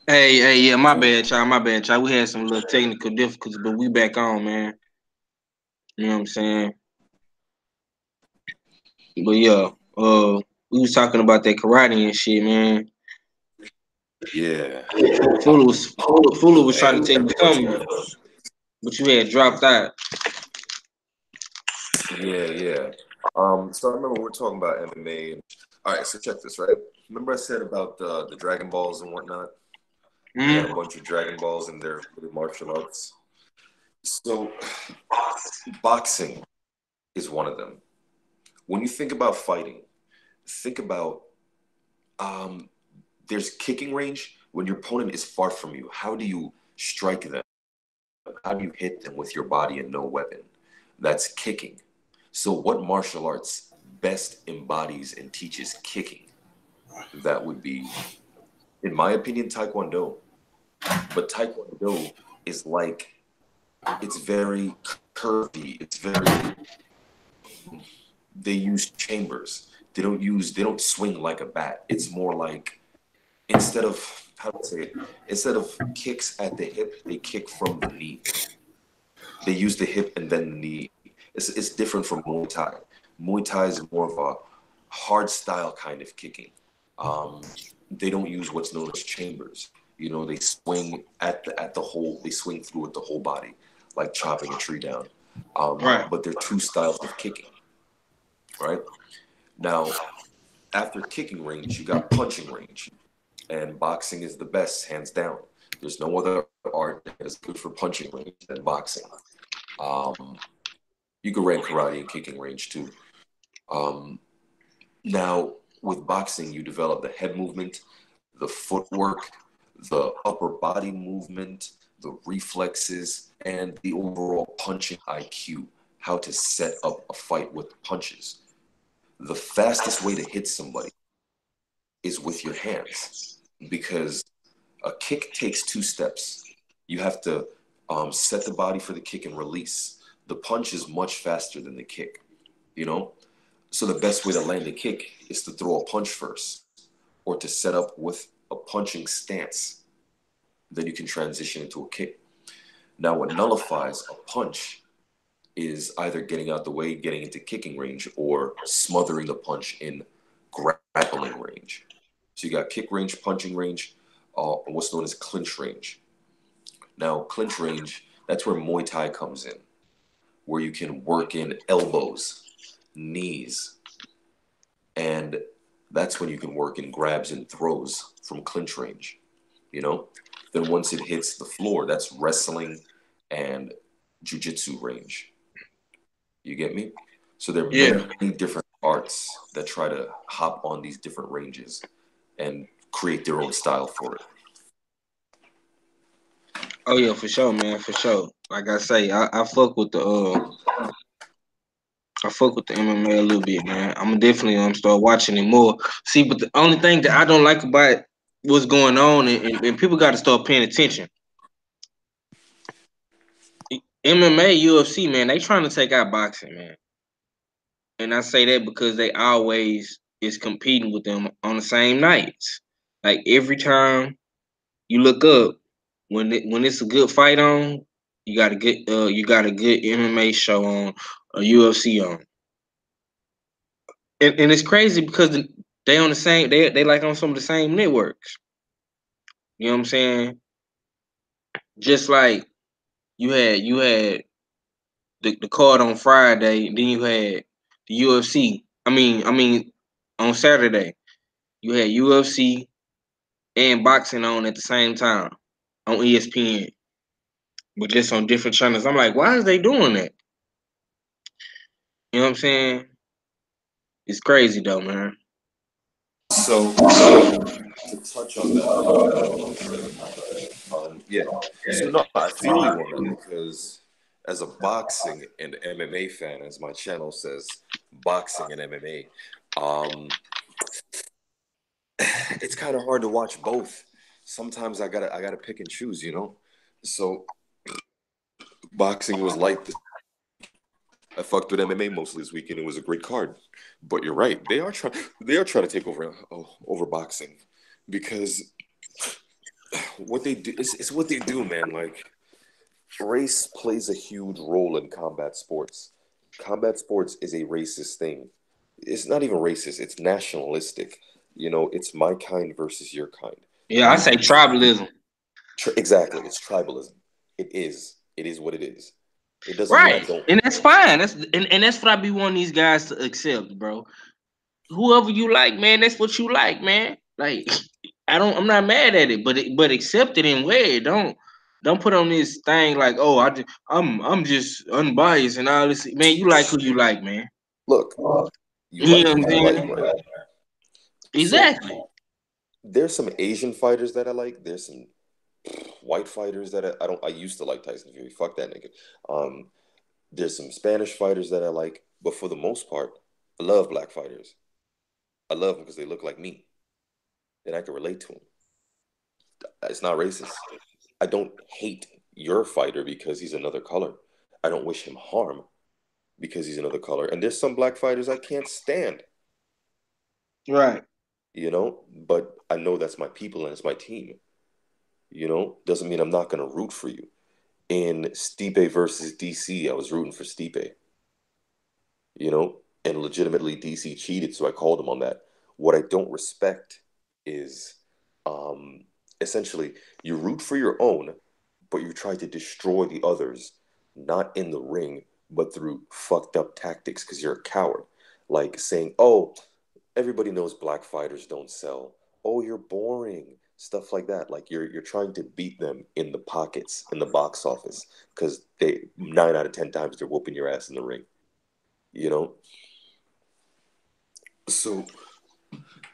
Yeah, my bad, y'all. We had some little technical difficulties, but we back on, man. You know what I'm saying? But yeah, we was talking about that karate and shit, man. Yeah, Fuller was trying to and tell you something, but you had dropped out. yeah. So I remember we were talking about MMA. All right, so check this, right? Remember I said about the Dragon Balls and whatnot? They had a Mm, bunch of Dragon Balls in their martial arts. So boxing is one of them. When you think about fighting, think about um, there's kicking range. When your opponent is far from you, how do you strike them? How do you hit them with your body and no weapon? That's kicking. So, what martial arts best embodies and teaches kicking? That would be, in my opinion, Taekwondo. But Taekwondo is like, it's very curvy. It's very, they use chambers. They don't swing like a bat. It's more like, instead of, how do I say it? Instead of kicks at the hip, they kick from the knee. They use the hip and then the knee. It's different from Muay Thai. Muay Thai is more of a hard style kind of kicking. Um, they don't use what's known as chambers. You know, they swing at the whole. They swing through it the whole body, like chopping a tree down. right. But there are two styles of kicking, right? Now, after kicking range, you got punching range, and boxing is the best, hands down. There's no other art that is good for punching range than boxing. Um, you could rank karate and kicking range too. Um, Now, with boxing, you develop the head movement, the footwork, the upper body movement, the reflexes, and the overall punching IQ, how to set up a fight with punches. The fastest way to hit somebody is with your hands because a kick takes two steps. You have to set the body for the kick and release. The punch is much faster than the kick, you know? So the best way to land a kick is to throw a punch first or to set up with a punching stance. Then you can transition into a kick. Now, what nullifies a punch is either getting out the way, getting into kicking range, or smothering the punch in grappling range. So you got kick range, punching range, what's known as clinch range. Now, clinch range, that's where Muay Thai comes in, where you can work in elbows, knees, and that's when you can work in grabs and throws from clinch range, you know? Then once it hits the floor, that's wrestling and jujitsu range. You get me? So there are many Yeah. different arts that try to hop on these different ranges and create their own style for it. Oh yeah, for sure, man, for sure. Like I say, I fuck with I fuck with the MMA a little bit, man. I'm definitely start watching it more. See, but the only thing that I don't like about what's going on, and people got to start paying attention. MMA, UFC, man, they trying to take out boxing, man. And I say that because they always is competing with them on the same nights. Like every time you look up, when it's a good fight on, you got a good MMA show on, a UFC on. And it's crazy because they on the same they like on some of the same networks. You know what I'm saying? Just like you had the card on Friday, then you had the UFC. I mean on Saturday you had UFC and boxing on at the same time on ESPN, but just on different channels. I'm like, why is they doing that? You know what I'm saying? It's crazy though, man. So to touch on that real quick, yeah. So no, I feel you on that because as a boxing and MMA fan, as my channel says, boxing and MMA, um, it's kind of hard to watch both. Sometimes I gotta pick and choose, you know. So boxing was light this week. I fucked with MMA mostly this week, and it was a great card. But you're right; they are trying to take over over boxing because what they do, it's what they do, man. Like, race plays a huge role in combat sports. Combat sports is a racist thing. It's not even racist, it's nationalistic. It's my kind versus your kind. Yeah, I You say have tribalism. exactly, it's tribalism. It is. It is what it is. It doesn't mean I Right. don't. And that's fine. And that's what I be wanting these guys to accept, bro. Whoever you like, man, that's what you like, man. Like I'm not mad at it, but accept it and wear it. Don't put on this thing like, oh, I'm just unbiased and all this. Man, you like who you like, man. Look, you You like know who what I'm you like, saying? right? So Exactly. there's some Asian fighters that I like. There's some white fighters that I don't. I used to like Tyson Fury. Fuck that nigga. Um, there's some Spanish fighters that I like, but for the most part, I love black fighters. I love them because they look like me, and I can relate to them. It's not racist. I don't hate your fighter because he's another color. I don't wish him harm because he's another color. And there's some black fighters I can't stand, Right. but I know that's my people and it's my team. Doesn't mean I'm not going to root for you. In Stipe versus DC, I was rooting for Stipe, and legitimately DC cheated, so I called him on that. What I don't respect is essentially you root for your own, but you try to destroy the others, not in the ring, but through fucked up tactics because you're a coward. Like saying, oh, everybody knows black fighters don't sell. Oh, you're boring. Stuff like that. Like you're trying to beat them in the pockets, in the box office, because they 9 out of 10 times they're whooping your ass in the ring. You know? So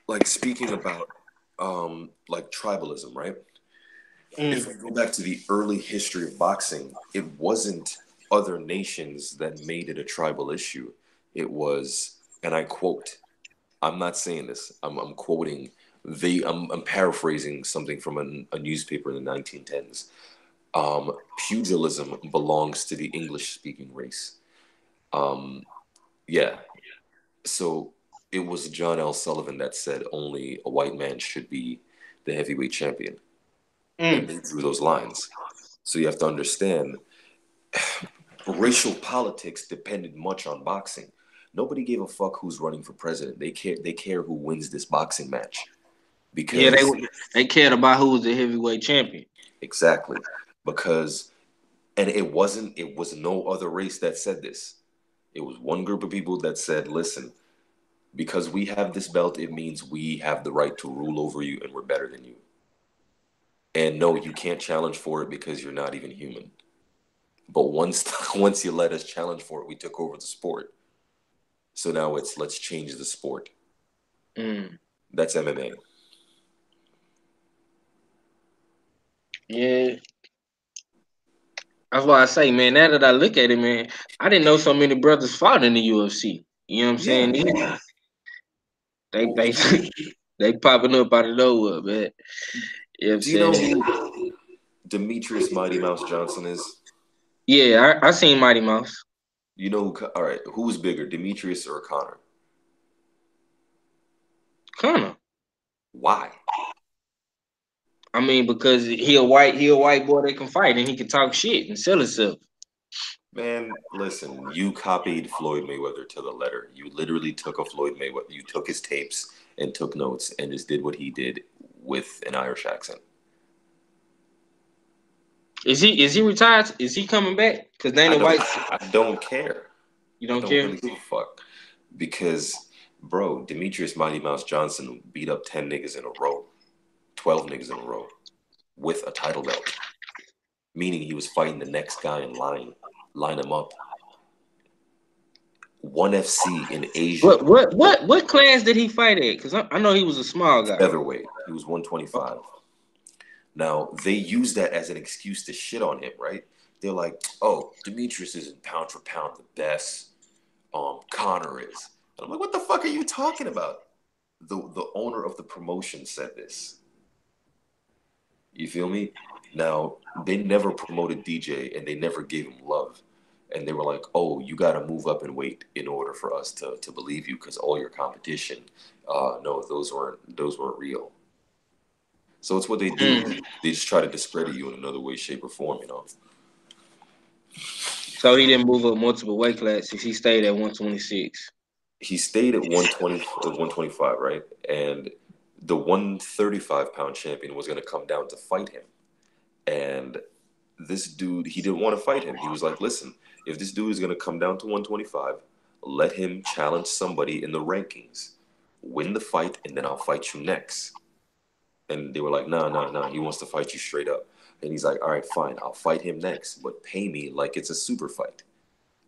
like speaking about like tribalism, right? If we Mm. go back to the early history of boxing, it wasn't other nations that made it a tribal issue. It was, and I quote, I'm not saying this, I'm quoting, I'm paraphrasing something from a newspaper in the 1910s. Pugilism belongs to the English speaking race. Um, yeah. So it was John L. Sullivan that said only a white man should be the heavyweight champion. And Mm. they drew those lines. So you have to understand racial politics depended much on boxing. Nobody gave a fuck who's running for president. They care who wins this boxing match. Yeah, Because they cared about who was the heavyweight champion. exactly. Because and it was no other race that said this. It was one group of people that said, listen, because we have this belt, it means we have the right to rule over you and we're better than you. And no, you can't challenge for it because you're not even human. But once once you let us challenge for it, we took over the sport. So now it's let's change the sport. Mm. That's MMA. Yeah, that's why I say, man. Now that I look at it, man, I didn't know so many brothers fought in the UFC. You know what I'm Yeah. saying? They Well, they they popping up out of nowhere, man. You know what I'm do you know saying? who Demetrius Mighty Mouse Johnson is? Yeah, I seen Mighty Mouse. You know who? All right, who's bigger, Demetrius or Connor? Kinda. Why? I mean, because he a white boy that can fight and he can talk shit and sell himself. Man, listen, you copied Floyd Mayweather to the letter. You literally took a Floyd Mayweather. You took his tapes and took notes and just did what he did with an Irish accent. Is he retired? Is he coming back? Because I Dana don't. White, I don't care. you I don't don't care. really give a fuck because, bro, Demetrius Mighty Mouse Johnson beat up 10 niggas in a row, 12 niggas in a row with a title belt, meaning he was fighting the next guy in line, line him up. One FC in Asia, What class did he fight at? Because I know he was a small guy. featherweight. He was 125. Now they use that as an excuse to shit on him, right? They're like, "Oh, Demetrius isn't pound for pound the best. Connor is." And I'm like, "What the fuck are you talking about?" The owner of the promotion said this. You feel me? Now they never promoted DJ and they never gave him love. And they were like, "Oh, you got to move up in weight in order for us to believe you, because all your competition, no, those weren't real." So it's what they do. They just try to discredit you in another way, shape, or form. So he didn't move up multiple weight classes. He stayed at 126. He stayed at 120, 125, right? And the 135-pound champion was going to come down to fight him. And this dude, he didn't want to fight him. He was like, listen, if this dude is going to come down to 125, let him challenge somebody in the rankings, win the fight, and then I'll fight you next. And they were like, nah, he wants to fight you straight up. And he's like, all right, fine, I'll fight him next, but pay me like it's a super fight.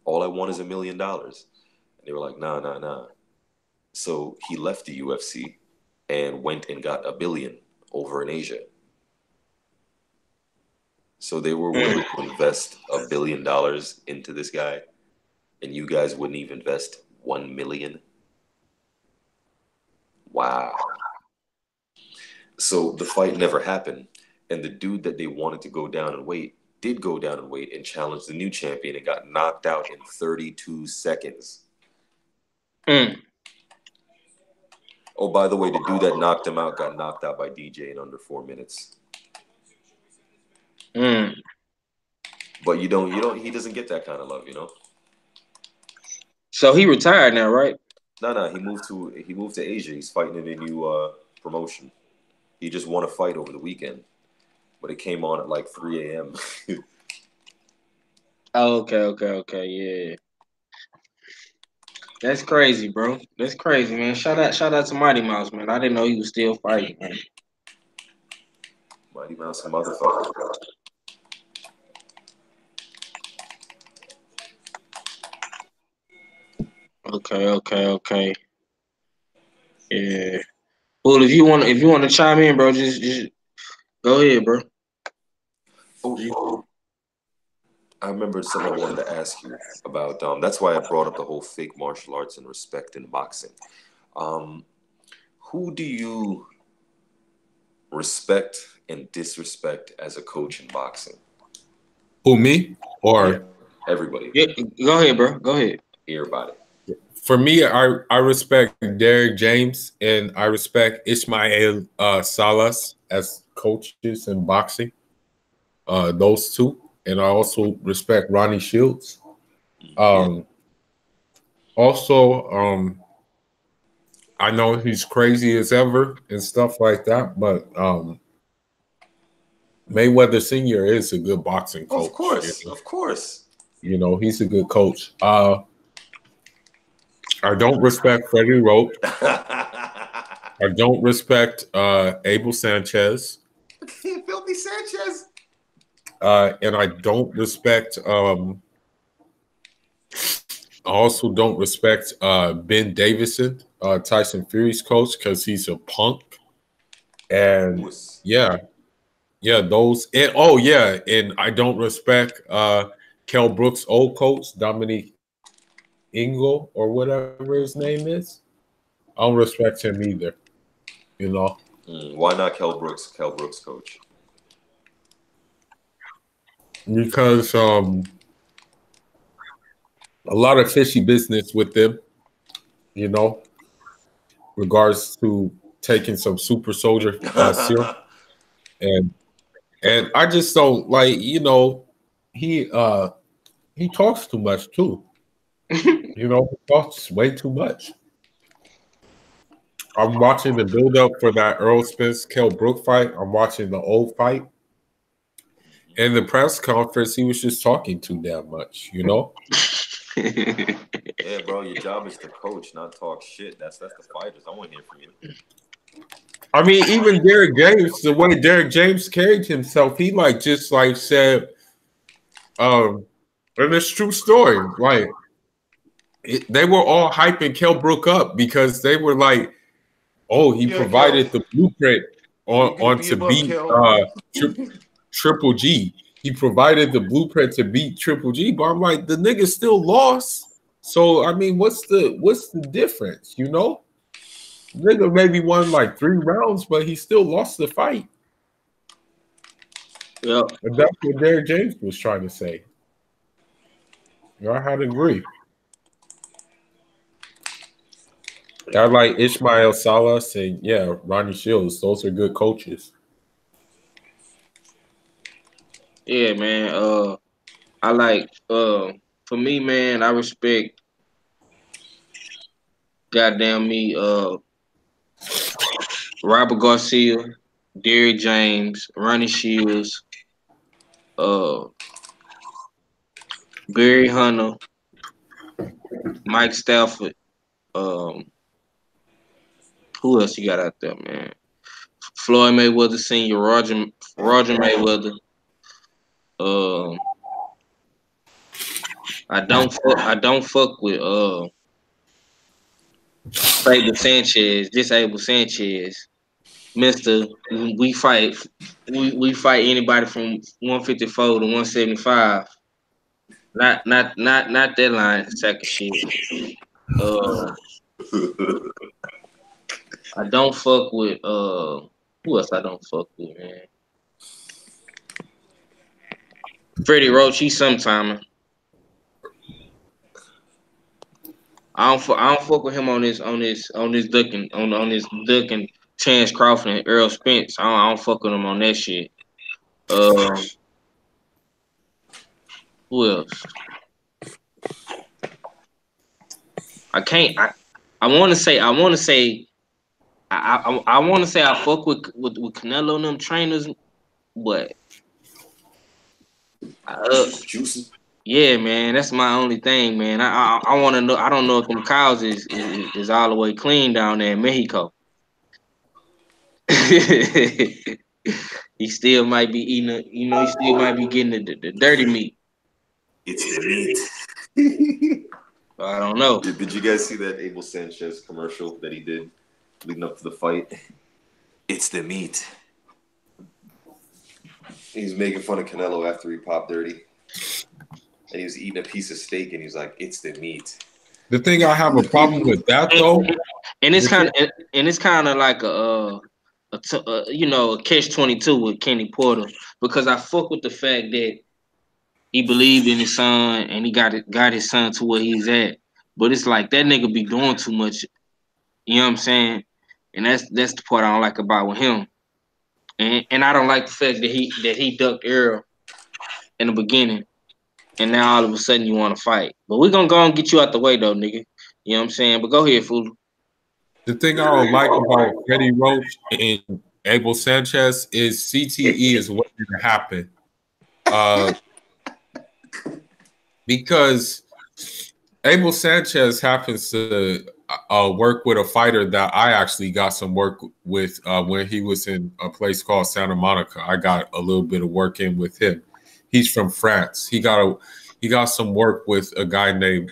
All I want is $1 million. And they were like, nah. So he left the UFC and went and got $1 billion over in Asia. So they were willing to invest $1 billion into this guy, and you guys wouldn't even invest $1 million. Wow. So the fight never happened, and the dude that they wanted to go down in weight did go down in weight and challenged the new champion and got knocked out in 32 seconds. Oh, by the way, the dude that knocked him out got knocked out by DJ in under 4 minutes. But he doesn't get that kind of love, So he retired now, right? No, he moved to Asia. He's fighting in a new promotion. He just won a fight over the weekend, but it came on at like 3 a.m. Oh, okay, yeah. That's crazy, bro. That's crazy, man. Shout out to Mighty Mouse, man. I didn't know he was still fighting, man. Mighty Mouse, a motherfucker. Okay. Yeah. Well, if you want to chime in, bro, just go ahead, bro. Oh, I remembered something I wanted to ask you about. That's why I brought up the whole fake martial arts and respect in boxing. Who do you respect and disrespect as a coach in boxing? Who, me or everybody? Yeah, go ahead, bro. Go ahead. Everybody. For me, I respect Derek James and I respect Ismael Salas as coaches in boxing. Those two, and I also respect Ronnie Shields. Also, I know he's crazy as ever and stuff like that, but Mayweather Sr. is a good boxing coach. Of course. He's a good coach. I don't respect Freddie Roach. I don't respect Abel Sanchez. Filthy Sanchez. And I don't respect. I also don't respect Ben Davison, Tyson Fury's coach, because he's a punk. And those. And I don't respect Kell Brook's old coach, Dominic Ingle, or whatever his name is. I don't respect him either. Why not Kell Brooks? Kell Brooks coach. Because a lot of fishy business with them, regards to taking some super soldier serum, and I just don't like. He talks too much too. He talks way too much. I'm watching the build up for that Earl Spence Kell Brook fight. I'm watching the old fight. In the press conference, he was just talking too damn much, Yeah, bro, your job is to coach, not talk shit. That's the fighters. I want to hear from you. I mean, even Derek James, the way Derek James carried himself, he said, and it's true story. They were all hyping Kell Brook up because they were like, "Oh, he provided the blueprint to beat Triple G. He provided the blueprint to beat Triple G." But I'm like, the nigga still lost. So I mean, what's the difference? Nigga maybe won like 3 rounds, but he still lost the fight. Yeah, and that's what Derek James was trying to say. I had to agree. I like Ismael Salas and Ronnie Shields. Those are good coaches. Yeah, man. I like for me, man. I respect goddamn me. Robert Garcia, Derrick James, Ronnie Shields, uh, Barry Hunter, Mike Stafford. Um, who else you got out there, man? Floyd Mayweather Senior, Roger Mayweather. Um, I don't fuck with Fable Sanchez, Disable Sanchez, Mister. We fight anybody from 154 to 175. Not that line second shit. Uh, I don't fuck with who else I don't fuck with, man. Freddie Roach, he's sometime. I don't fuck with him on this ducking Chance Crawford and Earl Spence. I don't fuck with him on that shit. Uh, who else? I can't. I want to say. I want to say I fuck with Canelo and them trainers, but Juicy. yeah, man, that's my only thing, man. I want to know. I don't know if them cows is all the way clean down there in Mexico. He still might be eating, he still might be getting the dirty meat. It's the meat. I don't know. Did you guys see that Abel Sanchez commercial that he did leading up to the fight? It's the meat. He's making fun of Canelo after he popped dirty. And he was eating a piece of steak and he's like, it's the meat. The thing I have a problem with that though, And it's kind of like a catch-22 with Kenny Porter, because I fuck with the fact that he believed in his son and he got his son to where he's at. But it's like that nigga be doing too much. You know what I'm saying? And that's the part I don't like about with him. And I don't like the fact that he ducked Earl in the beginning, and now all of a sudden you want to fight. But we're gonna go and get you out the way though, nigga. You know what I'm saying? But go ahead, fool. the thing I don't like about Freddie Roach and Abel Sanchez is CTE is waiting to happen. Uh, because Abel Sanchez happens to work with a fighter that I actually got some work with when he was in a place called Santa Monica. I got a little bit of work in with him. He's from France. He got some work with a guy named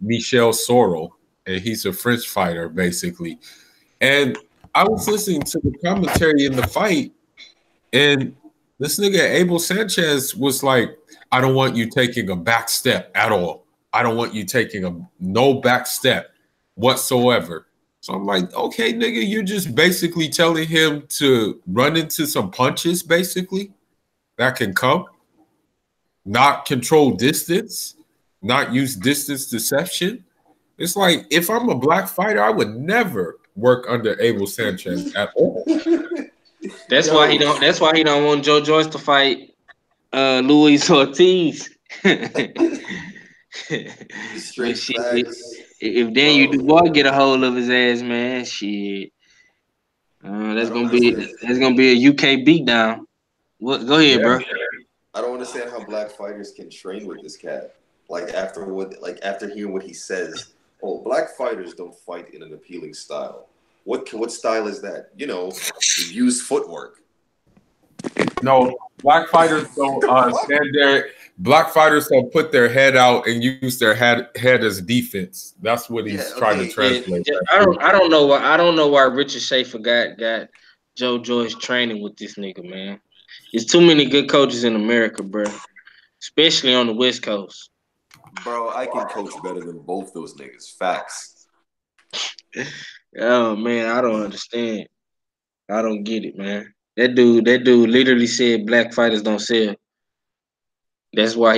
Michel Sorel, and he's a French fighter basically. And I was listening to the commentary in the fight, and this nigga Abel Sanchez was like, I don't want you taking a back step at all. I don't want you taking no back step whatsoever. So I'm like, okay, nigga, you're just basically telling him to run into some punches, basically, that can come, not control distance, not use distance deception. It's like, if I'm a black fighter, I would never work under Abel Sanchez at all. That's why he don't. That's why he don't want Joe Joyce to fight Luis Ortiz. Straight Shit, facts. if Daniel Dubois get a hold of his ass, man, shit, that's gonna be a UK beatdown. What? Go ahead, Yeah. bro. I don't understand how black fighters can train with this cat. After hearing what he says, oh, black fighters don't fight in an appealing style. What style is that? Use footwork. No, black fighters don't stand there. Black fighters don't put their head out and use their head as defense. That's what he's trying to translate. Yeah, I don't know why Richard Schaefer got Joe Joyce training with this nigga, man. There's too many good coaches in America, bro, especially on the West Coast. Bro, I can coach better than both those niggas. Facts. Oh man, I don't understand. I don't get it, man. That dude literally said black fighters don't sell. That's why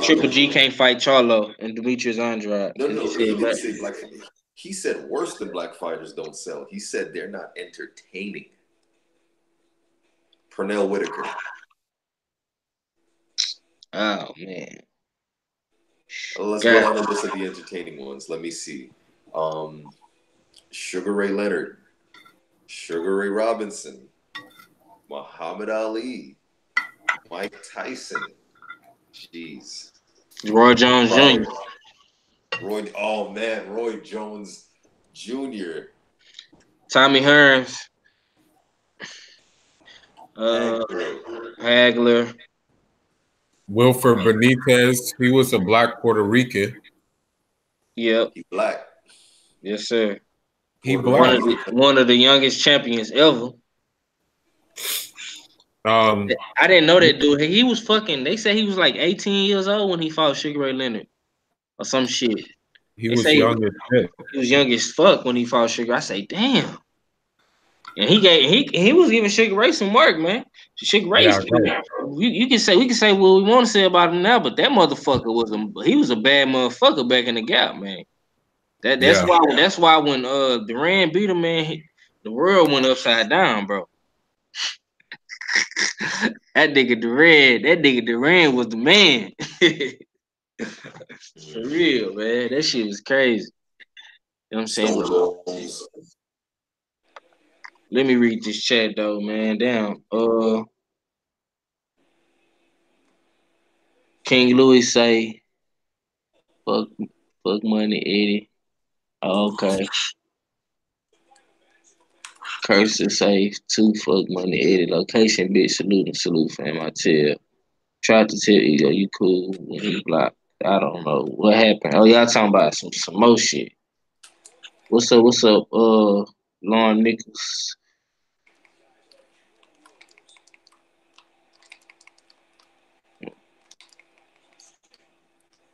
Triple G can't fight Charlo and Demetrius Andrade. No, He he said didn't say black. He said worse than black fighters don't sell. He said they're not entertaining. Pernell Whitaker. Oh man. Let's go down the list of the entertaining ones. Let me see. Sugar Ray Leonard, Sugar Ray Robinson, Muhammad Ali, Mike Tyson. Jeez. Roy Jones Jr. Oh man, Roy Jones Jr. Tommy Hearns. Hagler. Wilford Benitez. He was a black Puerto Rican. Yep. He black. Yes, sir. He black. One of the youngest champions ever. I didn't know that dude. He was fucking. They said he was like 18 years old when he fought Sugar Ray Leonard or some shit. He was young as shit. He was young as fuck when he fought Sugar. I say, damn. And he was giving Sugar Ray some work, man. Sugar Ray, you can say we can say what we want to say about him now, but that motherfucker was a bad motherfucker back in the gap, man. That's why when Duran beat him, man, the world went upside down, bro. That nigga Duran was the man. For real, man. That shit was crazy. You know what I'm saying? Let me read this chat though, man. Damn. King Louis say, fuck money, Eddie. Oh, okay. Curses say, too, fuck money, Eddie. Location, bitch. Salute, fam. I tell. Tried to tell Ego, you cool when he blocked. I don't know what happened. Oh, y'all talking about some more shit. What's up, Lauren Nichols?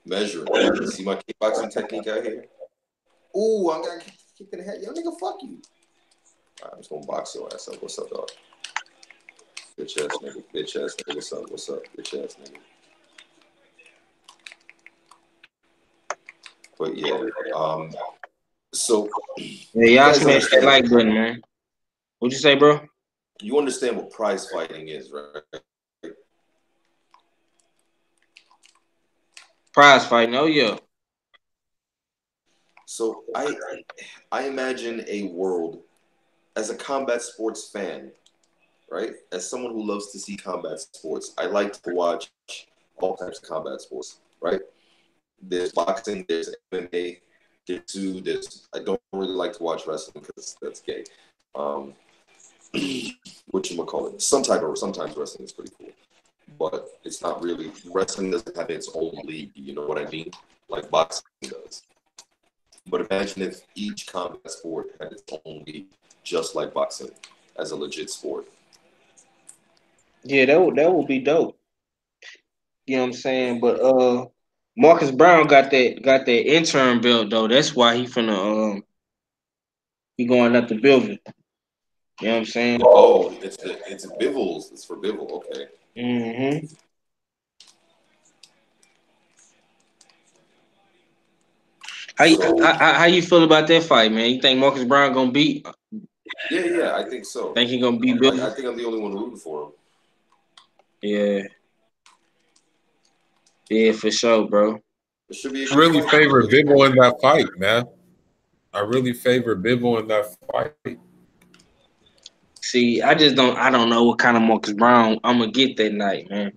Measuring. See my kickboxing technique out here? Ooh, I'm gonna kick in the head. Yo, nigga, fuck you. Alright, I'm just gonna box your ass up. What's up, dog? Bitch ass nigga. What's up? Bitch ass nigga. But yeah, so y'all smash that like button, man. What'd you say, bro? You understand what prize fighting is, right? Prize fighting, oh yeah. So I imagine a world as a combat sports fan, right? As someone who loves to see combat sports, I like to watch all types of combat sports, right? There's boxing, there's MMA, I don't really like to watch wrestling because that's gay. Whatchamacallit? Sometimes wrestling is pretty cool. But it's not really, wrestling doesn't have its own league, you know what I mean? Like boxing does. But imagine if each combat sport had its own league, just like boxing, as a legit sport. Yeah, that would be dope. You know what I'm saying? But Marcus Brown got that interim belt though. That's why he going up the building. You know what I'm saying? Oh, it's Bivol. It's for Bivol. Okay. Mm-hmm. How you feel about that fight, man? You think Marcus Brown gonna beat? Yeah, I think so. Think he gonna beat Bivol? I think I'm the only one rooting for him. Yeah, for sure, bro. It should be. I really favor Bivol in that fight, man. I really favor Bivol in that fight. See, I don't know what kind of Marcus Brown I'm gonna get that night, man.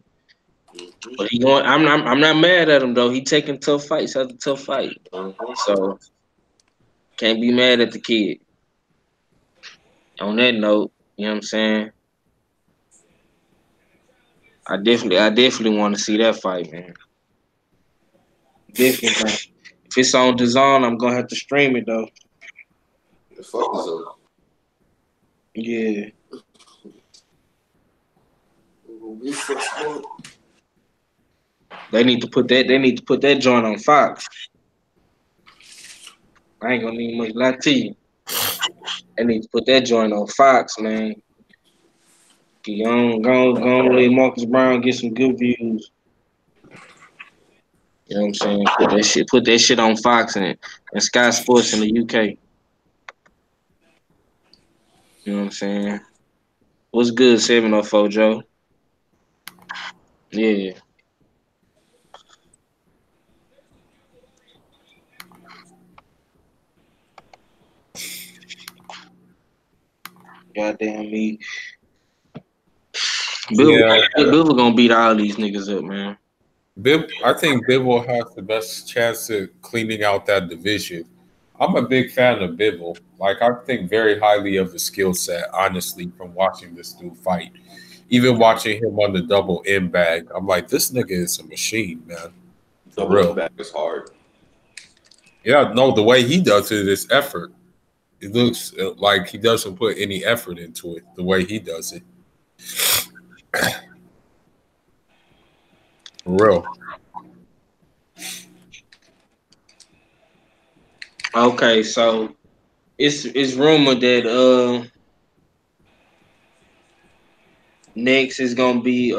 Mm-hmm. But I'm not mad at him though. He taking tough fights after tough fight. Mm-hmm. So can't be mad at the kid. On that note, you know what I'm saying? I definitely want to see that fight, man. Definitely. If it's on DAZN, I'm gonna have to stream it though. The fuck DAZN? Yeah. They need to put that joint on Fox. I ain't gonna need much lie to you. They need to put that joint on Fox, man. Go on, let Marcus Brown get some good views. You know what I'm saying? Put that shit on Fox and Sky Sports in the UK. You know what I'm saying? What's good, 704 Joe? Yeah. Goddamn me. Yeah, Bill gonna beat all these niggas up, man. I think Bivol has the best chance of cleaning out that division. I'm a big fan of Bivol. Like I think very highly of his skill set, honestly, from watching this dude fight. Even watching him on the double M bag, I'm like, this nigga is a machine, man. For Double M real. back is hard. Yeah, no, the way he does it is effort. It looks like he doesn't put any effort into it, the way he does it. For real. Okay, so it's rumored that next is gonna be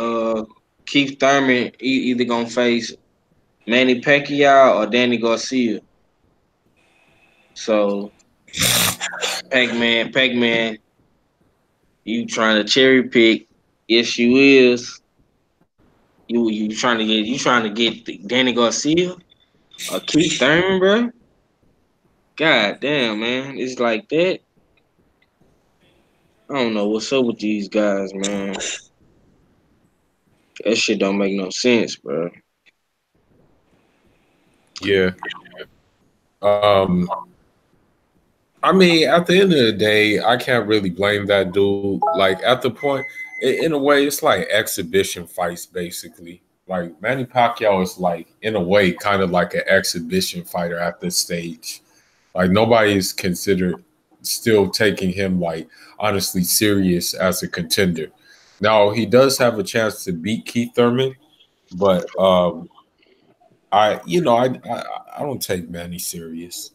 Keith Thurman either gonna face Manny Pacquiao or Danny Garcia. So Pac Man, you trying to cherry pick? Yes, you is. You trying to get Danny Garcia or Keith Thurman, bro? God damn, man, it's like that. I don't know what's up with these guys, man. That shit don't make no sense, bro. Yeah. Um, I mean, at the end of the day, I can't really blame that dude. Like at the point, in a way, it's like exhibition fights, basically. Like Manny Pacquiao is like, in a way, kind of like an exhibition fighter at this stage. Like nobody's considered still taking him like honestly serious as a contender. Now he does have a chance to beat Keith Thurman, but I don't take Manny serious.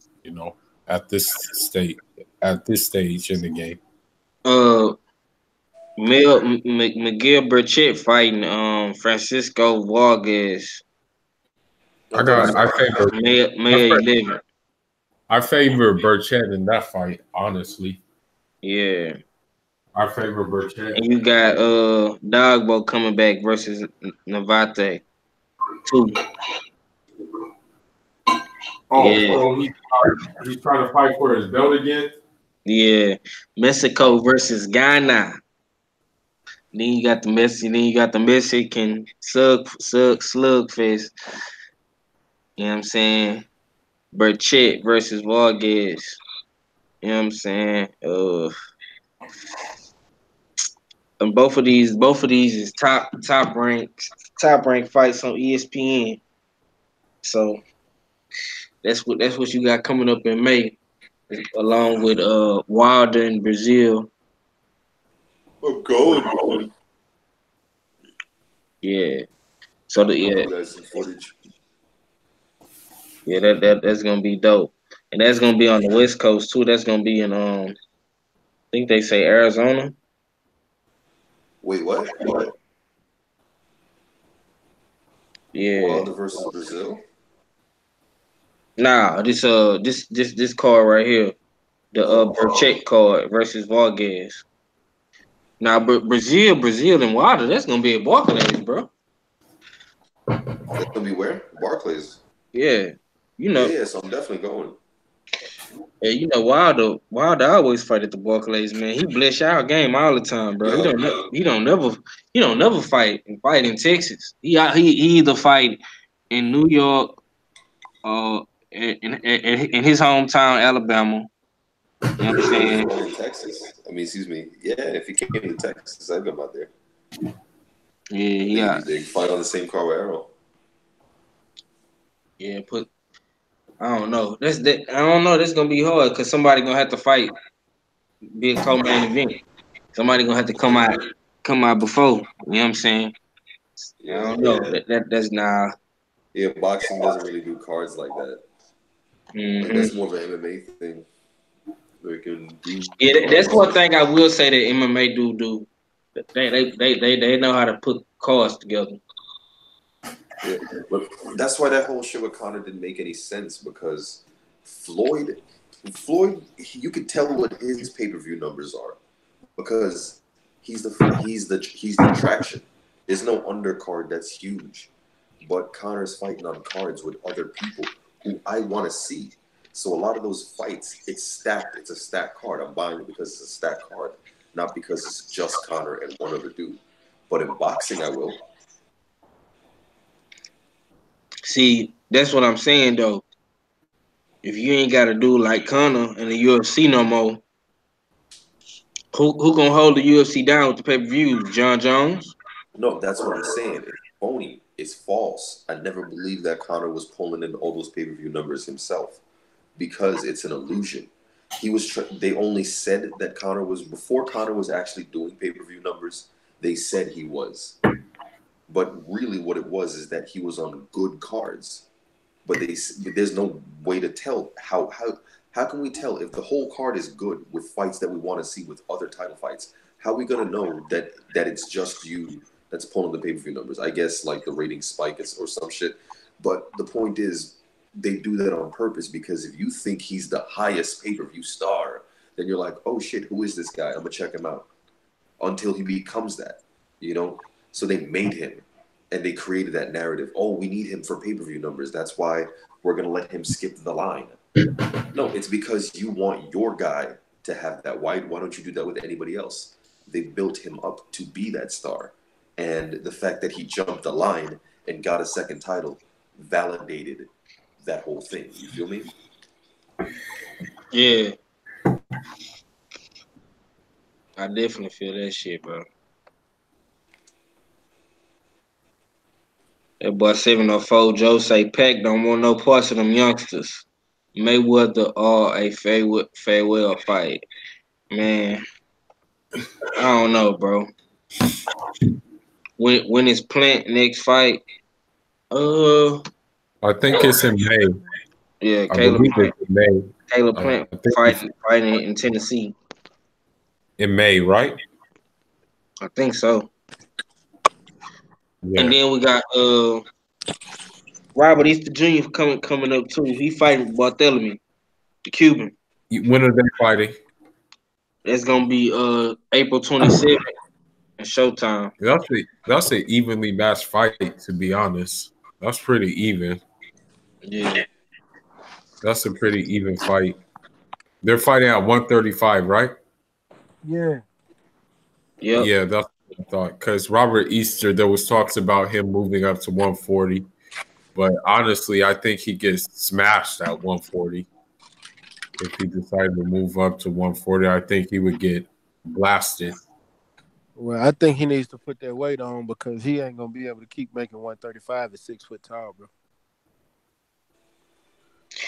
At this state, at this stage in the game. Uh, Miguel Burchett fighting Francisco Vargas I thought it was I May fa- 11th. I favor Burchett in that fight. Honestly, Yeah, I favor Burchett. and you got Dogbo coming back versus Navate too. Yeah, He's trying to fight for his belt again. yeah. Mexico versus Ghana. Then you got the Mexican slugfest. You know what I'm saying? Burchett versus Vargas. You know what I'm saying? And both of these is top ranked fights on ESPN. So that's what you got coming up in May, along with Wilder in Brazil. I'm going, man. Yeah. So You guys some footage. that's gonna be dope, and that's gonna be on the West Coast too. That's gonna be in I think they say Arizona. Wait, what? Yeah. Wilder versus Brazil? Nah, this card right here, the Oh, Burchett card versus Vargas. Now, Brazil, and Wilder, that's gonna be a Barclays, bro. that's gonna be where? Barclays. Yeah, you know, Yeah, so I'm definitely going. yeah, Wilder always fight at the Barclays, man. He bless our game all the time, bro. He Yup. don't, he don't never fight in Texas. He either fight in New York or in his hometown, Alabama. You know what I'm Maybe if he saying? fought in Texas. I mean, excuse me. Yeah, if he came to Texas, I'd come out there. Yeah, he Maybe got, they fight on the same car with Arrow. yeah. I don't know. I don't know. That's gonna be hard because somebody gonna have to fight, be a co-main event. Somebody gonna have to come out before. You know what I'm saying? I Yeah. don't know. That's nah. Yeah, boxing doesn't really do cards like that. Like Hmm. that's more of an MMA thing. Where you can do Yeah, that's cards. one thing I will say that MMA do. They know how to put cards together. Yeah. But that's why that whole shit with Connor didn't make any sense because Floyd, you could tell what his pay per view numbers are because He's the attraction. There's no undercard that's huge, but Connor's fighting on cards with other people who I want to see. So a lot of those fights, it's stacked. It's a stacked card. I'm buying it because it's a stacked card, not because it's just Connor and one other dude. But in boxing, I will. See, that's what I'm saying though. If you ain't got to do like Conor in the UFC no more, who gonna hold the UFC down with the pay per views? John Jones. No, that's what I'm saying. It's phony. It's false. I never believed that Connor was pulling in all those pay-per-view numbers himself because it's an illusion. They only said that Connor was before Connor was actually doing pay-per-view numbers. They said he was, but really, what it was is that he was on good cards. But there's no way to tell how can we tell if the whole card is good with fights that we want to see with other title fights? How are we gonna know that it's just you that's pulling the pay-per-view numbers? I guess like the rating spike or some shit. But the point is, they do that on purpose because if you think he's the highest pay-per-view star, then you're like, oh shit, who is this guy? I'm gonna check him out until he becomes that, you know? So they made him and they created that narrative. Oh, we need him for pay-per-view numbers. That's why we're gonna let him skip the line. No, it's because you want your guy to have that. Why don't you do that with anybody else? They built him up to be that star. And the fact that he jumped the line and got a second title validated that whole thing. You feel me? Yeah, I definitely feel that shit, bro. That boy 704 Joe say Pac don't want no parts of them youngsters. Mayweather or a farewell fight. Man, I don't know, bro. When is Plant next fight? I think it's in May. Yeah, I believe it's in May. Caleb I Plant think it's fighting in Tennessee. in May, right? I think so. Yeah. And then we got Robert Easter Jr. coming up too. He fighting Bartholomew, the Cuban. When are they fighting? That's gonna be April 27th in Showtime. That's an evenly matched fight, to be honest. That's pretty even. Yeah. That's a pretty even fight. They're fighting at 135, right? Yeah. Yep. Yeah, that's what I thought. Because Robert Easter, there was talks about him moving up to 140. But honestly, I think he gets smashed at 140. If he decided to move up to 140, I think he would get blasted. Well, I think he needs to put that weight on because he ain't gonna be able to keep making 135 at 6 foot tall, bro.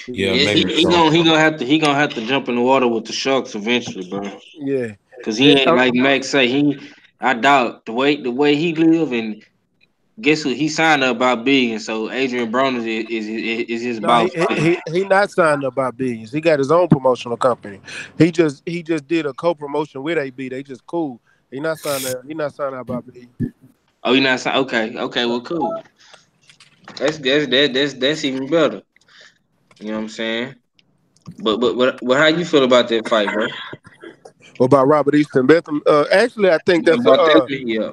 Yeah, Yeah, maybe he so. gonna have to jump in the water with the sharks eventually, bro. Yeah. Cause he ain't like Max say I doubt the way he live and guess what he signed up about big and so Adrian Broner is his No, boss. he not signed up by billions. He got his own promotional company. He just did a co-promotion with AB. They just cool. He not signed up. He not signed up by billions. Oh, you not signed? Okay, well cool. That's even better. You know what I'm saying? But how you feel about that fight, bro? What about Robert Easton Betham? Actually, I think that's About that, a yeah.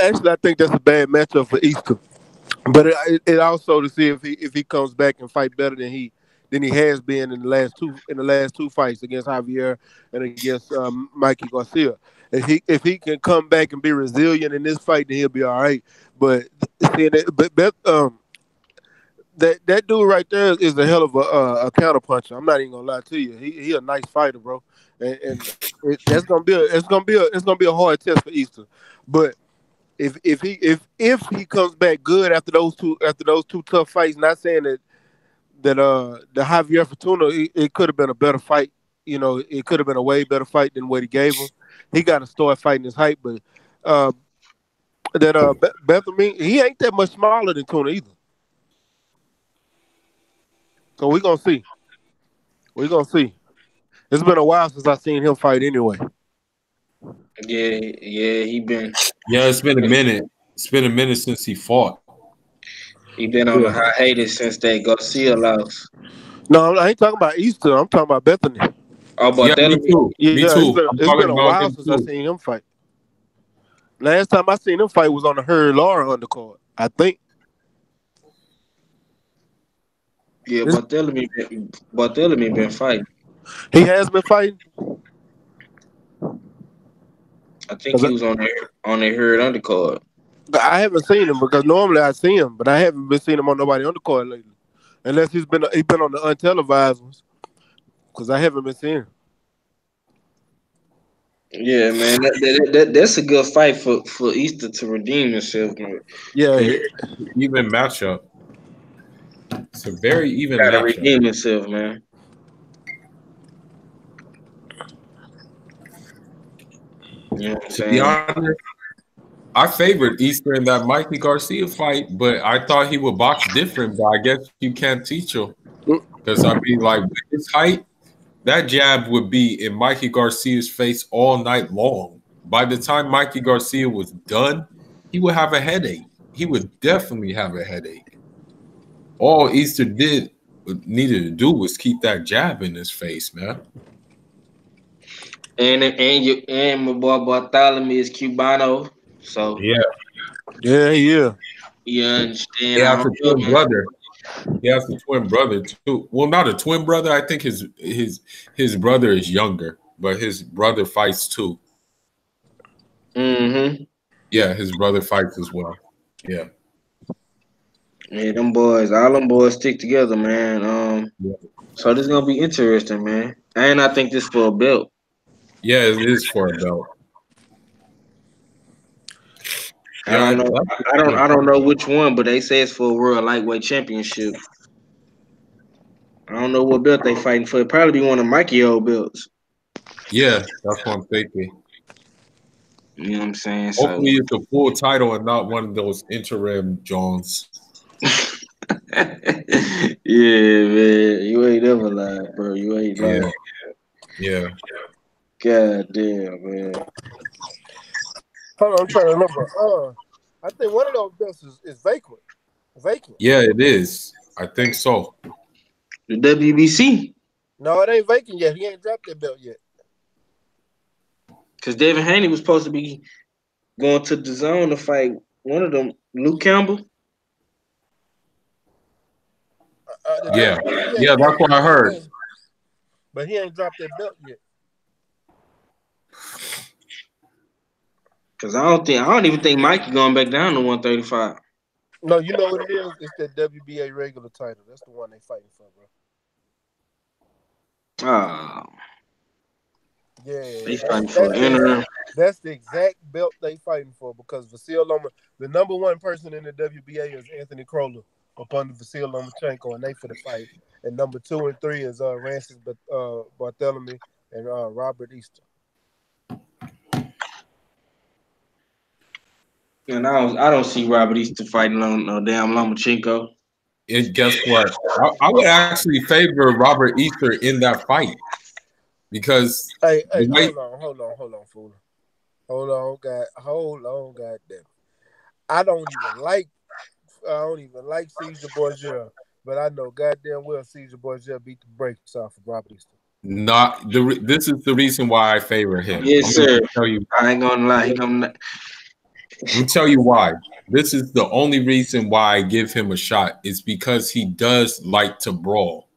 actually I think that's a bad matchup for Easton. But it also to see if he comes back and fight better than he has been in the last two fights against Javier and against Mikey Garcia. If he can come back and be resilient in this fight, then he'll be all right. But seeing that, that dude right there is a hell of a counter puncher. I'm not even gonna lie to you. He a nice fighter, bro, and that's gonna be it's gonna be a hard test for Easton. But if he comes back good after those two tough fights, not saying that the Javier Fortuna it could have been a better fight. You know, it could have been a way better fight than what he gave him. He got to start fighting his height, but uh, Bethel, he ain't that much smaller than Tuna either. So we gonna see. We gonna see. It's been a while since I seen him fight anyway. Yeah, he been Yeah, it's been a minute. It's been a minute since he fought. on the hiatus since that Garcia loss. No, I ain't talking about Easter. I'm talking about Bethany. Oh, Yeah, me Bartholomew. too. Me Yeah, too. I'm it's been talking a about while him since I too. seen him fight. Last time I seen him fight was on the Hurd Laura undercard. I think. Yeah, This, Barthélemy been fighting. he has been fighting. I think 'Cause he was on their herd undercard. I haven't seen him because normally I see him, but I haven't been seeing him on nobody undercard lately, unless he's been on the untelevised ones. Because I haven't been seeing him. Yeah, man, that's a good fight for Easter to redeem himself, man. Yeah, Even matchup. It's a very even Gotta matchup. redeem himself, man. You know what I'm To be saying? honest, I favored Easter in that Mikey Garcia fight, but I thought he would box different. But I guess you can't teach him because I mean, like with his height, that jab would be in Mikey Garcia's face all night long. By the time Mikey Garcia was done, he would have a headache. He would definitely have a headache. All Easter needed to do was keep that jab in his face, man. And my boy Bartholomew is Cubano, so Yeah, yeah. you he understand. I has don't a know, twin man. brother. He has a twin brother too. Well, not a twin brother. I think his brother is younger, but his brother fights too. Mm-hmm. Yeah, his brother fights as well. Yeah. Yeah, all them boys stick together, man. Yeah, So this is gonna be interesting, man. And I think this for a belt. yeah, it is for a belt. I Yeah, don't know. I don't know which one, but they say it's for a world lightweight championship. I don't know what belt they fighting for. It'd probably be one of Mikey old belts. yeah, that's what I'm thinking. You know what I'm saying? So Hopefully, it's a full title and not one of those interim Jones. yeah, man. You ain't never lied, bro. You ain't Yeah, lying. yeah, God damn, man. Hold on, I'm trying to remember. I think one of those belts is vacant. Vacant. yeah. It is. I think so. The WBC. No, it ain't vacant yet. He ain't dropped that belt yet. Because Devin Haney was supposed to be going to the zone to fight one of them, Luke Campbell. Yeah, yeah. That's what I heard. But he ain't dropped that belt yet. Because I don't even think Mikey going back down to 135. No, you know what it is? It's that WBA regular title. That's the one they fighting for, bro. Oh. Yeah, They fighting for interim. that's the exact belt they fighting for because Vasil Loma, the number one person in the WBA is Anthony Crolla up under Vasil Lomachenko, and they for the fight. And number 2 and 3 is Rancis Barthélemy and Robert Easter. And I don't see Robert Easter fighting on no damn Lomachenko. And guess what? I would actually favor Robert Easter in that fight because Hey, hold on, fool. Hold on, God damn. I don't even like Caesar Borgia, but I know goddamn well Caesar Borgia beat the brakes off of Robert Easter. This is the reason why I favor him. Yes, sir. Tell you, I ain't gonna lie. let me tell you why. This is the only reason why I give him a shot. Is because he does like to brawl.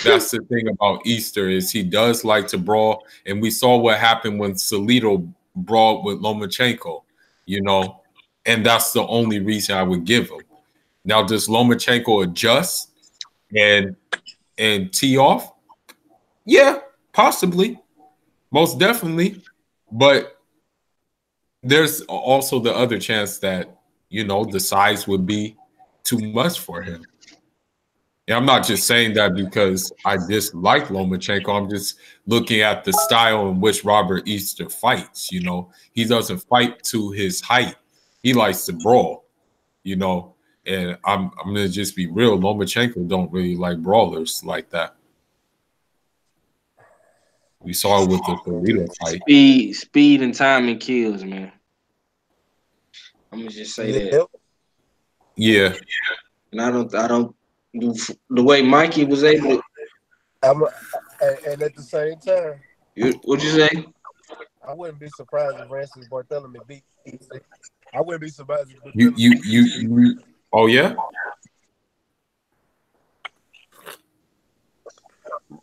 That's the thing about Easter is he does like to brawl, and we saw what happened when Salido brawled with Lomachenko, and that's the only reason I would give him. Now, does Lomachenko adjust and tee off? Yeah, possibly, most definitely, but there's also the other chance that the size would be too much for him. And I'm not just saying that because I dislike Lomachenko. I'm just looking at the style in which Robert Easter fights. He doesn't fight to his height. He likes to brawl. And I'm gonna just be real. Lomachenko don't really like brawlers like that. We saw it with the Toledo fight. Speed and timing kills, man. I'm gonna just say that. Yeah. And I don't do the way Mikey was able to. And at the same time, What'd you say? I wouldn't be surprised if Francis Bartholomew beat Easter. I wouldn't be surprised if You Bartholomew you beat you, Easter. you oh yeah?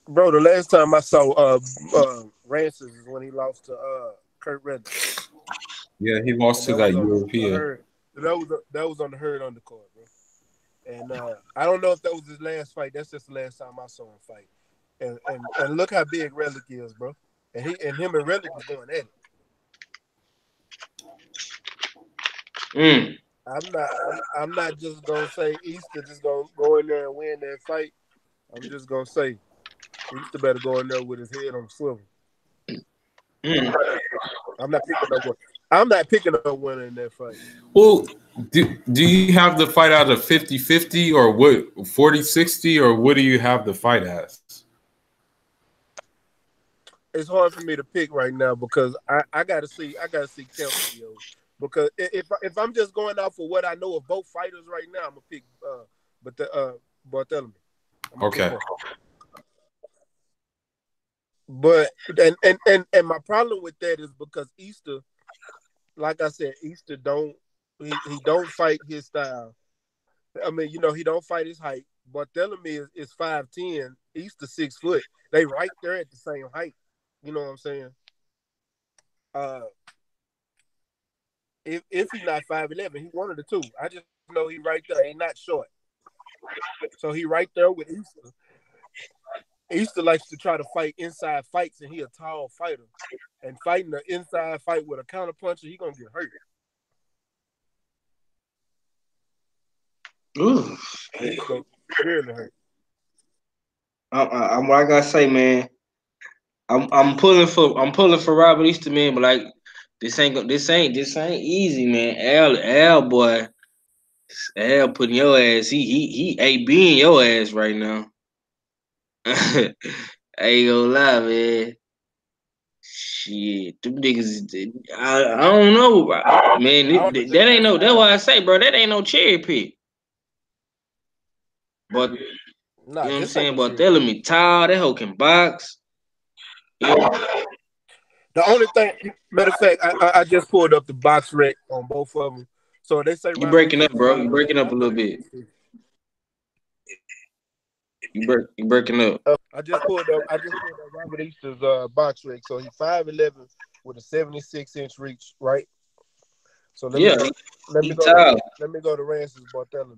Bro, the last time I saw Francis is when he lost to Kurt Reddick. Yeah, he lost And to that was that on the European. herd. That was on the herd undercard, bro. And I don't know if that was his last fight. That's just the last time I saw him fight. And look how big Relic is, bro. And him and Relic was going at it. Mm. I'm not just gonna say Easter just gonna go in there and win that fight. I'm just gonna say Easter better go in there with his head on the swivel. Mm. I'm not picking no one. I'm not picking no winner in that fight. Well, do you have the fight out of 50-50 or what 40-60 or what do you have the fight as? It's hard for me to pick right now because I gotta see camp videos. Because if I'm just going off of what I know of both fighters right now, I'm gonna pick Bartholomew. I'm gonna pick Okay. him. But and my problem with that is because Easter, like I said, Easter he don't fight his style. I mean, he don't fight his height. Bartholomew is 5'10", Easter 6 foot. They right there at the same height. You know what I'm saying? If he's not 5'11", he one of the two. I just know he right there. He not short. So he right there with Easter. Easter likes to try to fight inside fights, and he a tall fighter. And fighting the inside fight with a counter puncher, he gonna get hurt. Ooh. He's gonna really hurt. I'm what I gotta say, man. I'm pulling for Robert Easter, man, but like this ain't easy, man. Al boy, Al putting your ass. He AB in your ass right now. I ain't gonna lie, man. Shit, them niggas. I don't know, man. I don't think That ain't no. That's that's why I say, bro. That ain't no cherry pick. But you nah, know what I'm this ain't saying. no But shit. telling me tall, that hoe can box. Yeah. The only thing, matter of fact, I just pulled up the box rec on both of them. So they say You Robert breaking Easter up, bro. You 5'11". breaking up a little bit. You breaking up. I just pulled up Robert Easter's box rec. So he's 5'11" with a 76-inch reach, right? So Yeah, let he me go to tall. Rancis Bartholomew.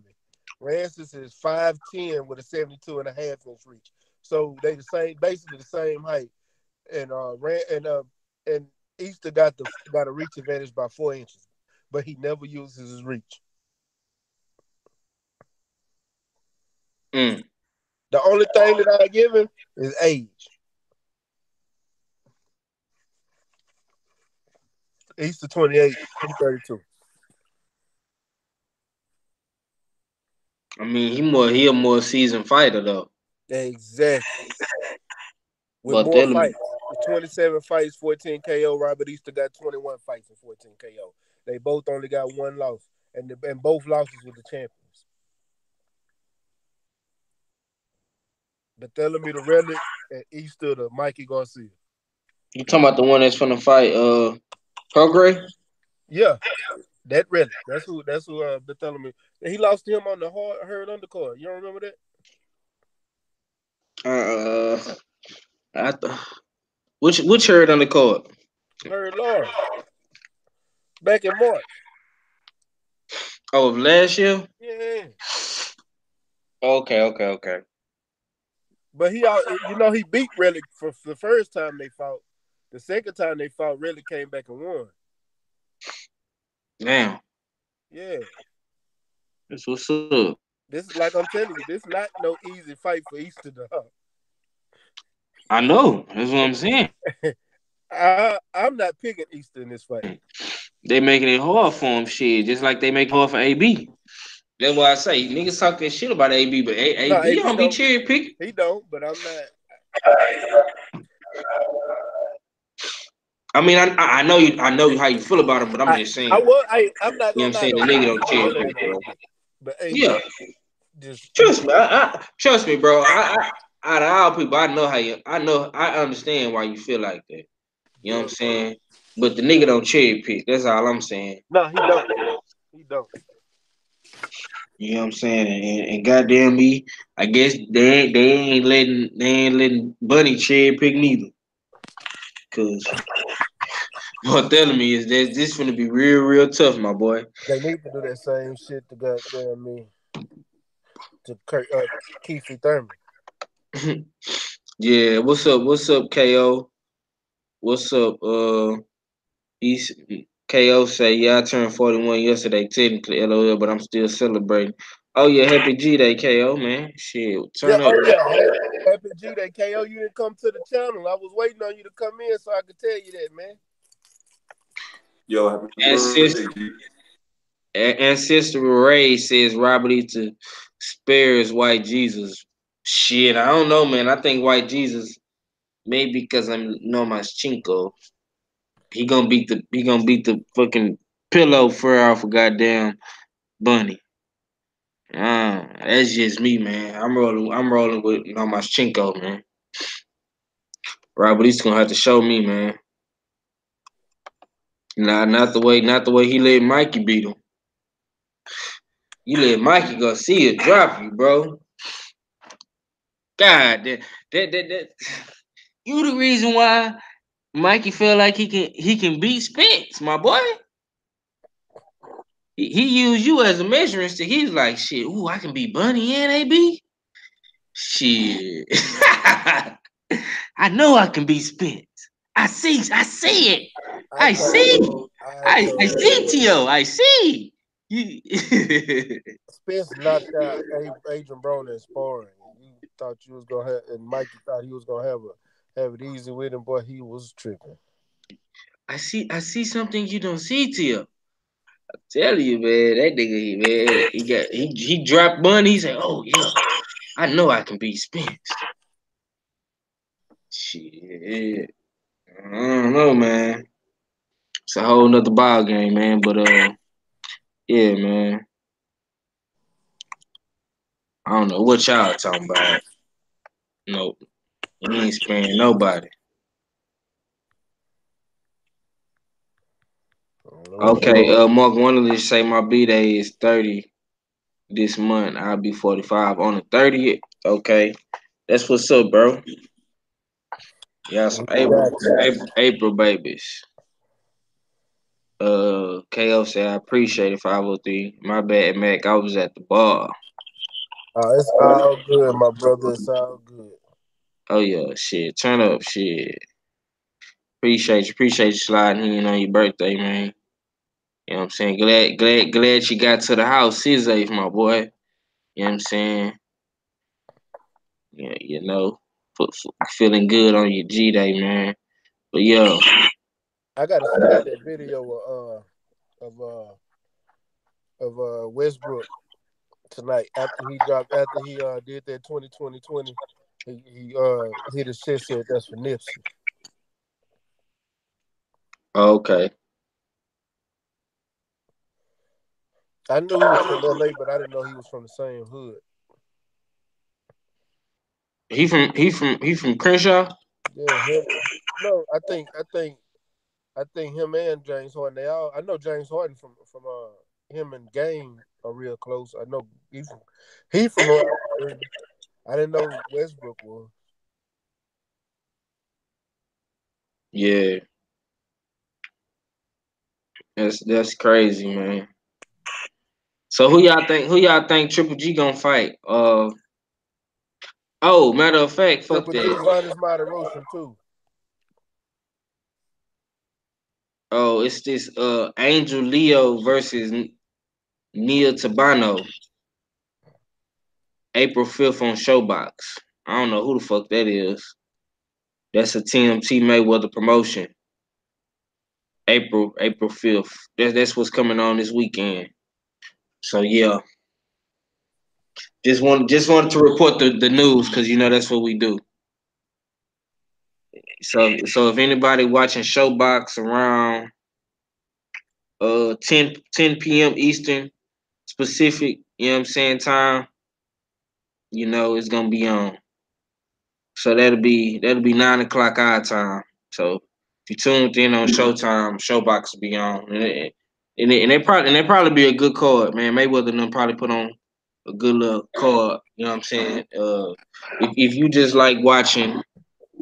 Rancis is 5'10" with a 72.5-inch reach. So they basically the same height. And and Easter got a reach advantage by 4 inches, but he never uses his reach. Mm. The only thing that I give him is age. Easter 28, I'm 32. I mean, he a more seasoned fighter though. Exactly. With But more telling me, fights. With 27 fights, 14 KO. Robert Easter got 21 fights and 14 KO. They both only got one loss. And both losses with the champions. Bartholomew the Relic and Easter the Mikey Garcia. you talking about the one that's finna fight Prograis? Yeah, that Relic. That's who Bartholomew. He lost to him on the herd undercard. You don't remember that? I th- which hurt on the court? Herd Lawrence. Back in March. Oh, of last year? Yeah. Okay. But he beat Relic for the first time they fought. The second time they fought, Relic came back and won. Damn, Yeah. that's what's up. This is like I'm telling you, this is not no easy fight for Easter dog. I know. That's what I'm saying. I'm not picking Easter in this fight. They making it hard for him, shit. Just like they make it hard for AB. That's why I say niggas talk that shit about AB, but No, AB AB don't be don't. cherry picking. He don't, but I'm not. I mean, I know how you feel about him, but I'm just saying. I'm not You know gonna what I'm lie saying? though. The nigga AB don't was cherry playing pick, on bro. him, but AB Yeah, just trust me. Trust me, bro. Out of all people, I understand why you feel like that. You know what I'm saying? But the nigga don't cherry pick. That's all I'm saying. No, he don't. He don't. You know what I'm saying? And goddamn me, I guess they ain't letting Bunny cherry pick neither. Cause what telling me is that this gonna be real tough, my boy. They need to do that same shit to goddamn me to Keith Thurman. Yeah, what's up? What's up, KO? What's up? He's KO say, yeah, I turned 41 yesterday, technically, LOL, but I'm still celebrating. Oh yeah, happy G Day, KO, man. Shit, Yeah, turn up. oh yeah. Happy G Day, KO. You didn't come to the channel. I was waiting on you to come in so I could tell you that, man. Yo, happy And birthday, sister, G. and Sister Ray says Robert Easter spares white Jesus. Shit, I don't know, man. I think white Jesus, maybe because I'm no más chinko. He gonna beat the fucking pillow fur off a goddamn bunny. That's just me, man. I'm rolling with no más chinko, man. Robert Easter gonna have to show me, man. Nah, not the way he let Mikey beat him. You let Mikey go see it drop you, bro. God, that you the reason why Mikey feel like he can beat Spence, my boy. He used you as a measuring stick. He's like, shit, ooh, I can beat Bunny and AB. Shit. I know I can beat Spence. I see it. I I see. told, I I told see Tio. I see. You Spence knocked out Adrian Broner in sparring. You thought you was gonna have, and Mikey thought he was gonna have it easy with him. Boy, he was tripping. I see something you don't see, Tio. Tell you, man, that nigga, man, he dropped money. He said, "Oh yeah, I know I can beat Spence." Shit, I don't know, man. It's a whole nother ball game, man. But yeah, man. I don't know what y'all talking about. No, he ain't sparing nobody. I don't know what Okay, Mark Wonderly say my B day is 30 this month. I'll be 45 on the 30th. Okay, that's what's up, bro. Y'all some you April, got you. April babies. KO said I appreciate it 503. My bad, Mac. I was at the bar. It's all good, my brother. It's all good. Oh yeah, shit. Turn up, shit. Appreciate you sliding in on your birthday, man. You know what I'm saying? Glad you got to the house, his age, my boy. You know what I'm saying? Yeah, feeling good on your G Day, man. But yo, I gotta send you that video of Westbrook tonight after he did that 2020. He hit his chest, said that's for Nipsey. okay. I knew he was from LA, but I didn't know he was from the same hood. He from Crenshaw? Yeah, him. No, I think him and James Harden. I know James Harden from him and Game are real close. I know he from around. I didn't know Westbrook was. Yeah. That's crazy, man. So who y'all think Triple G gonna fight? Oh, matter of fact, fuck Triple G that. minus moderation too. Oh, it's this Angel Leo versus Nia Tabano, April 5th on Showbox. I don't know who the fuck that is. That's a TMT Mayweather promotion. April 5th. That's what's coming on this weekend. So yeah, just wanted to report the news because that's what we do. So if anybody watching Showbox around 10 p.m. Eastern specific, you know what I'm saying, time, it's gonna be on. So that'll be 9 o'clock our time. So If you tuned in on Showtime, Showbox will be on, and they probably be a good card, man. Mayweather and them probably put on a good little card. You know what I'm saying? If you just like watching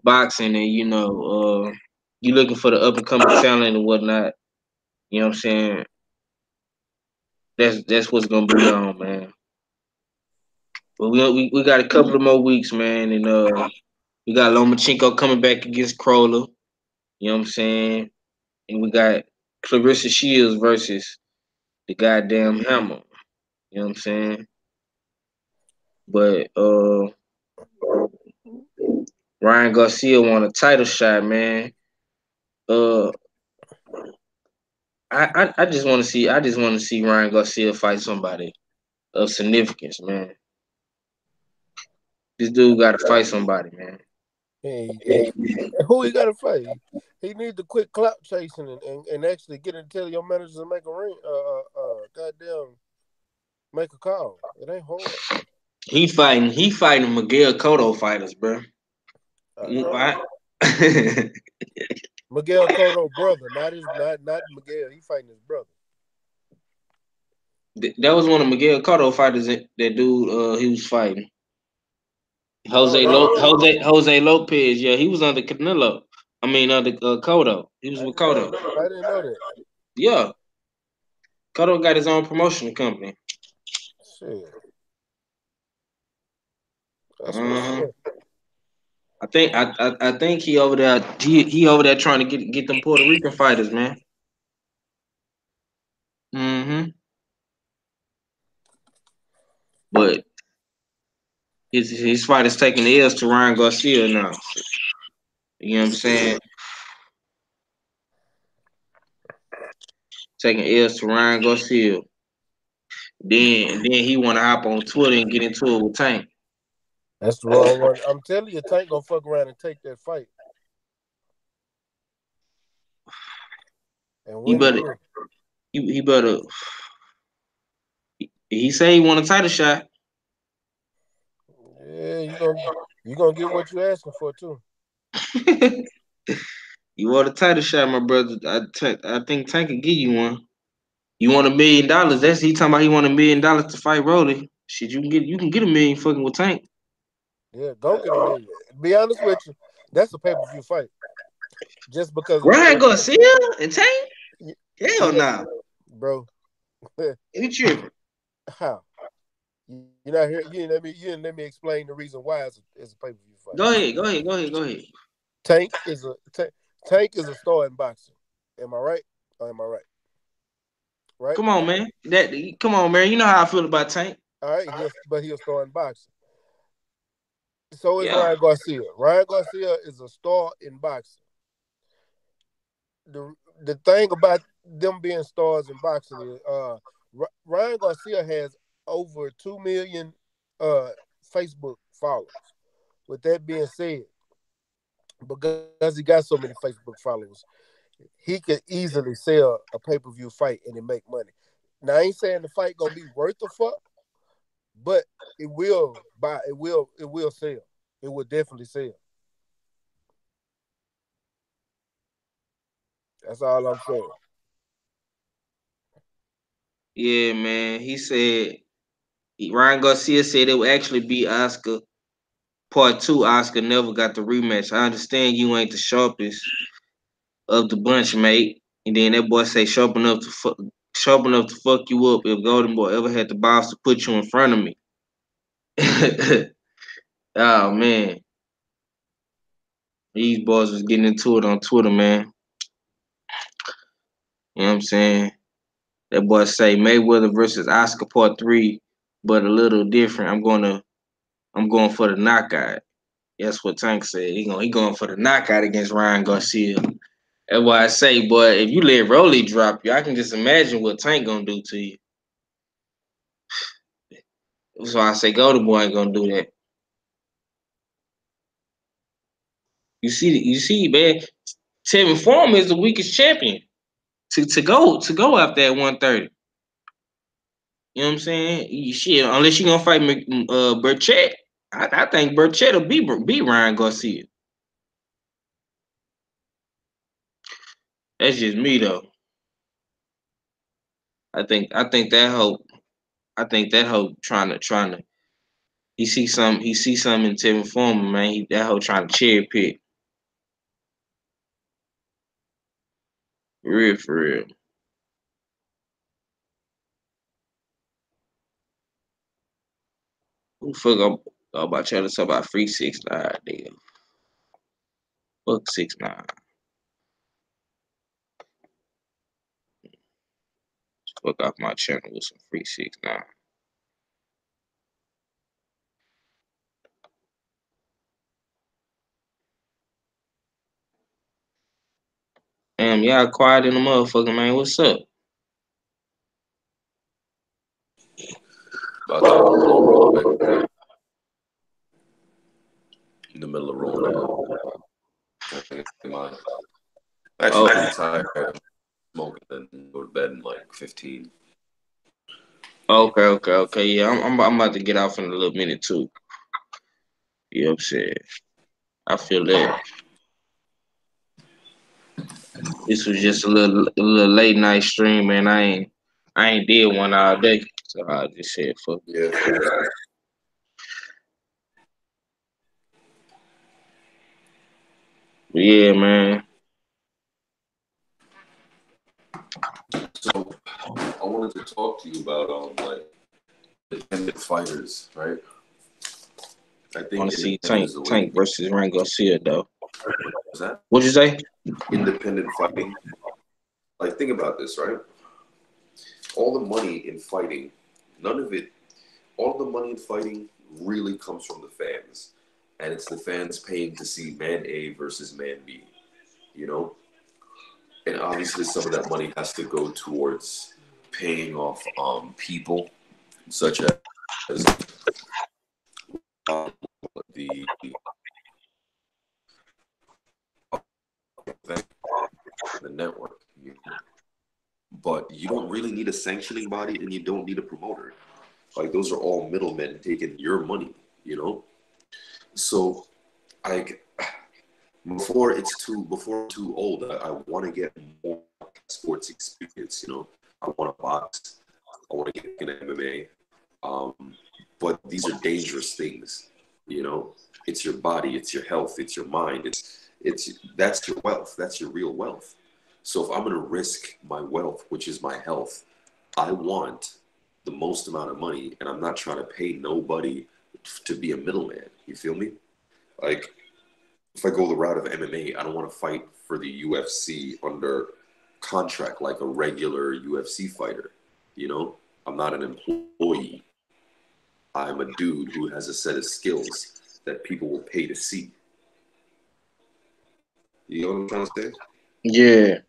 boxing and you looking for the up and coming talent and whatnot, you know what I'm saying? That's what's gonna be on, man. But we got a couple of more weeks, man, and we got Lomachenko coming back against Crowler. You know what I'm saying? And we got Clarissa Shields versus the goddamn Hammer. You know what I'm saying? But Ryan Garcia won a title shot, man. Uh, I just want to see Ryan Garcia fight somebody of significance, man. This dude got to fight somebody, man. Hey, who he got to fight? He need to quit clout chasing and actually get and tell your manager to make a ring. Goddamn, make a call. It ain't hard. He fighting Miguel Cotto fighters, bro. I know. Miguel Cotto brother, not Miguel. He fighting his brother. That was one of Miguel Cotto fighters that dude he was fighting. Jose Lopez, yeah, he was under Canelo. I mean under Cotto. He was with Cotto. I didn't know that. Yeah. Cotto got his own promotion company. Shit. That's what's up. I think he over there he over there trying to get them Puerto Rican fighters, man. Mm-hmm. But his fight is taking the L's to Ryan Garcia now. You know what I'm saying? Taking L's to Ryan Garcia. Then he wanna hop on Twitter and get into it with Tank. That's the wrong one. I'm telling you, Tank gonna fuck around and take that fight. And He win better it. he better he say he want a title shot. Yeah, you gonna get what you asking for too. You want a title shot, my brother. I think Tank can give you one. You want $1 million? That's he talking about. He want $1 million to fight Rolly. Shit, you can get $1 million fucking with Tank. Yeah, go get a million. Be honest with you, that's a pay-per-view fight. Just because of the Ryan fact, Garcia and Tank? Hell yeah, nah. bro. You tripping? How? You not here? You didn't let me explain the reason why it's a pay-per-view fight. Go ahead. Tank is a star in boxing. Am I right? Or am I right? Right? Come on, man. Come on, man. You know how I feel about Tank. All right, but he'll star in boxing. So is Yeah. Ryan Garcia. Ryan Garcia is a star in boxing. The thing about them being stars in boxing is Ryan Garcia has over 2 million Facebook followers. With that being said, because he got so many Facebook followers, he could easily sell a pay-per-view fight and it make money. Now I ain't saying the fight gonna be worth the fuck, but it will sell. It will definitely sell. That's all I'm saying. Yeah, man. Ryan Garcia said it would actually be Oscar part two. Oscar never got the rematch. I understand you ain't the sharpest of the bunch, mate. And then that boy say sharp enough to fuck you up if Golden Boy ever had the balls to put you in front of me. Oh man. These boys was getting into it on Twitter, man. You know what I'm saying? That boy say Mayweather versus Oscar part three, but a little different. I'm going for the knockout. That's what Tank said. He going for the knockout against Ryan Garcia. That's why I say, boy, if you let Rolly drop you, I can just imagine what Tank gonna do to you. So I say Golden Boy ain't gonna do that. You see, man. Tevin Foreman is the weakest champion to go after that 130. You know what I'm saying? Shit, unless you gonna fight Burchett, I think Burchett will beat Ryan Garcia. That's just me though. I think that hope. I think that hope trying to. He see something in Tevin Foreman, man. That hoe trying to cherry pick. For real. Who the fuck I'm about trying to talk about free 6ix9ine, nigga. Fuck 6ix9ine. Fuck off my channel with some free 6ix9ine. Damn, y'all quiet in the motherfucker, man. What's up? About to roll real quick. In the middle of rolling out. Actually, pretty tired. Smoking, then go to bed in like 15. Okay. Yeah, I'm about to get off in a little minute too. You know what I'm saying? I feel that. This was just a little late night stream, man. I ain't did one all day, so I just said fuck. Yeah. But yeah, man. So I wanted to talk to you about like independent fighters, right? I I think want to see independent is the way. Tank versus Ryan Garcia though. What's that? What'd you say? Independent fighting. Like, think about this, right? All the money in fighting, all the money in fighting really comes from the fans. And it's the fans paying to see man A versus man B, you know? And obviously some of that money has to go towards paying off people such as the network. But you don't really need a sanctioning body and you don't need a promoter. Like, those are all middlemen taking your money, you know? So, like, before I'm too old, I want to get more sports experience, you know? I want to box. I want to get in MMA. But these are dangerous things, you know? It's your body, it's your health, it's your mind. That's your wealth. That's your real wealth. So if I'm going to risk my wealth, which is my health, I want the most amount of money, and I'm not trying to pay nobody to be a middleman. You feel me? Like, if I go the route of MMA, I don't want to fight for the UFC under contract like a regular UFC fighter. You know, I'm not an employee. I'm a dude who has a set of skills that people will pay to see. You know what I'm trying to say? Yeah.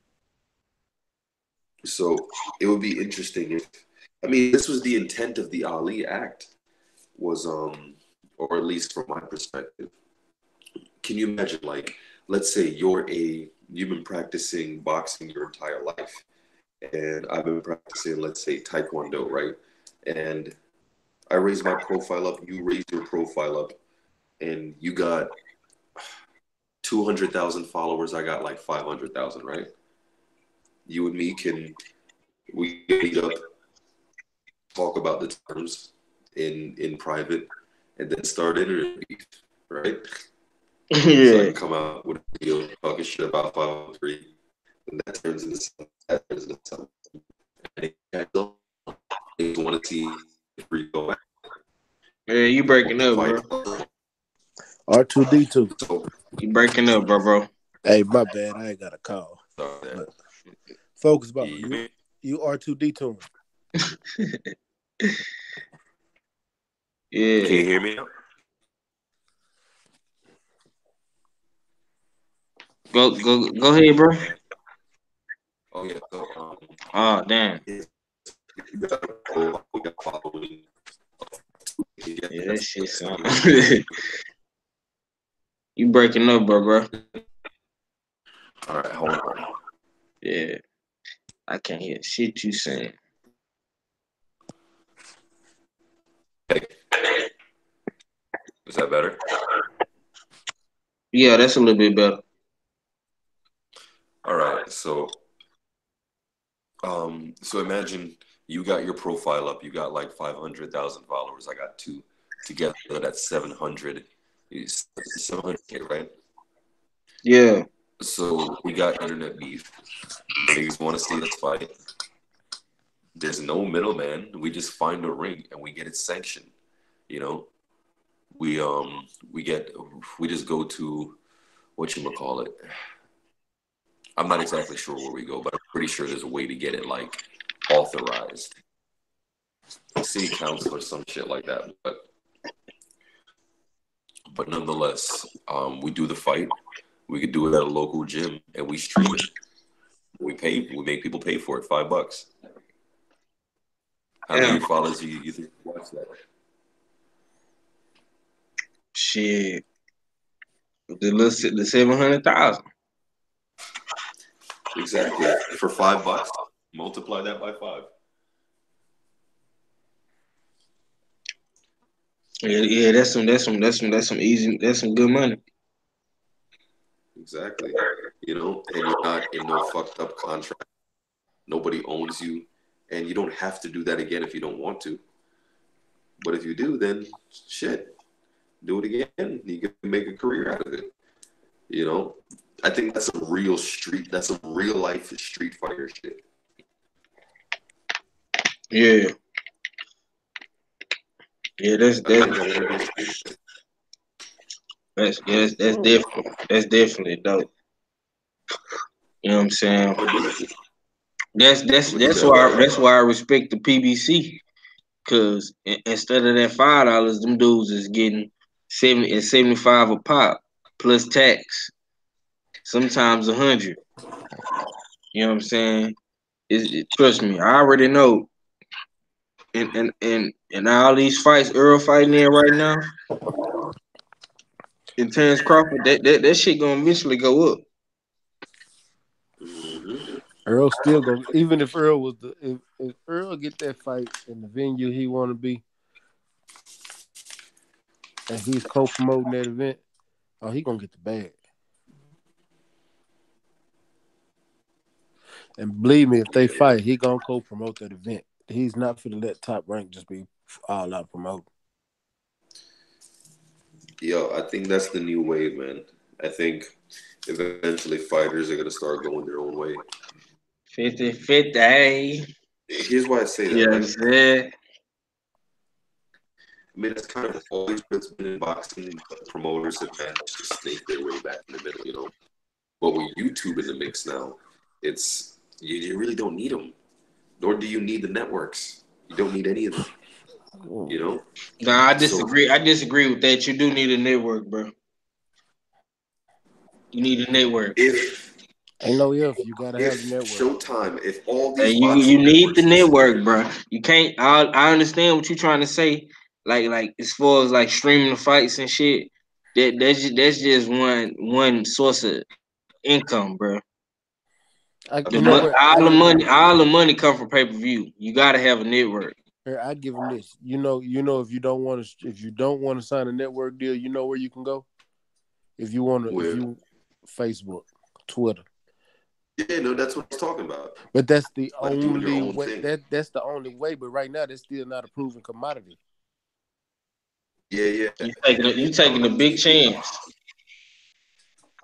So it would be interesting if, I mean, this was the intent of the Ali Act, was, or at least from my perspective. Can you imagine, like, let's say you've been practicing boxing your entire life, and I've been practicing, let's say, Taekwondo, right? And I raise my profile up, you raise your profile up, and you got 200,000 followers, I got like 500,000, right? You and me we meet up, talk about the terms in private, and then start internet beef, right? So I Yeah. can come out with a video talking shit about 503, and that turns into something. And they want to see if we go back. Yeah, you breaking up, bro. R2D2. So, You breaking up, bro. Hey, my bad. I ain't got a call. But focus, Baba. You R2D2. Yeah. Can you hear me now? Go ahead, bro. Oh yeah. So, Oh damn. yeah, Yeah, that shit sound. You breaking up, bro. All right, hold on. Yeah. I can't hear shit you saying. Hey, is that better? Yeah, that's a little bit better. All right. So So imagine you got your profile up. You got like 500,000 followers. I got two. Together, that's 700. 700K, right? Yeah. So we got internet beef. Niggas want to see us fight. There's no middleman. We just find a ring and we get it sanctioned. You know, we we get we just go to whatchamacallit. I'm not exactly sure where we go, but I'm pretty sure there's a way to get it like authorized. City council or some shit like that. But nonetheless, we do the fight. We could do it at a local gym and we stream it. We make people pay for it, $5. How Yeah. many followers you think watch that? Shit. The 700,000. Exactly. For $5, multiply that by 5. Yeah, that's some easy, that's some good money. Exactly. You know, and you're not in no fucked up contract. Nobody owns you. And you don't have to do that again if you don't want to. But if you do, then shit. Do it again. You can make a career out of it. You know? I think that's a real life street fighter shit. Yeah. Yeah, that's I think that would be a street. that's definitely dope. You know what I'm saying? I'm gonna do that. That's why I respect the PBC. Cause instead of that $5, them dudes is getting 75 a pop plus tax. Sometimes 100. You know what I'm saying? Trust me, I already know. And all these fights Earl fighting in right now, and Terrence Crawford, that shit gonna eventually go up. Mm-hmm. Earl still gonna, even if Earl was if Earl get that fight in the venue he want to be, and he's co-promoting that event, oh, he gonna get the bag. And believe me, if they fight, he gonna co-promote that event. He's not for to let Top Rank just be all out promoting. Yo, I think that's the new wave, man. I think eventually fighters are gonna start going their own way. 50-50. Here's why I say You that, know what I'm right? saying? I mean, it's kind of always what's been in boxing, but promoters have managed to snake their way back in the middle, you know. But with YouTube in the mix now, it's you really don't need them, nor do you need the networks. You don't need any of them, you know. Nah, I So disagree. I disagree with that. You do need a network, bro. You need a network. if Ain't no if, you gotta have the network. Showtime, if all Hey, these you boxing need the networks network, considered, bro. You can't. I understand what you're trying to say. Like as far as like streaming the fights and shit. That's just one source of income, bro. You know what? All the money come from pay-per-view. You gotta have a network. I give him this. You know, if you don't want to sign a network deal, you know where you can go. If where Facebook, Twitter. yeah, no, that's what I was talking about. But that's the Like doing your only own way. thing. That's the only way. But right now, that's still not a proven commodity. Yeah. You taking a big chance.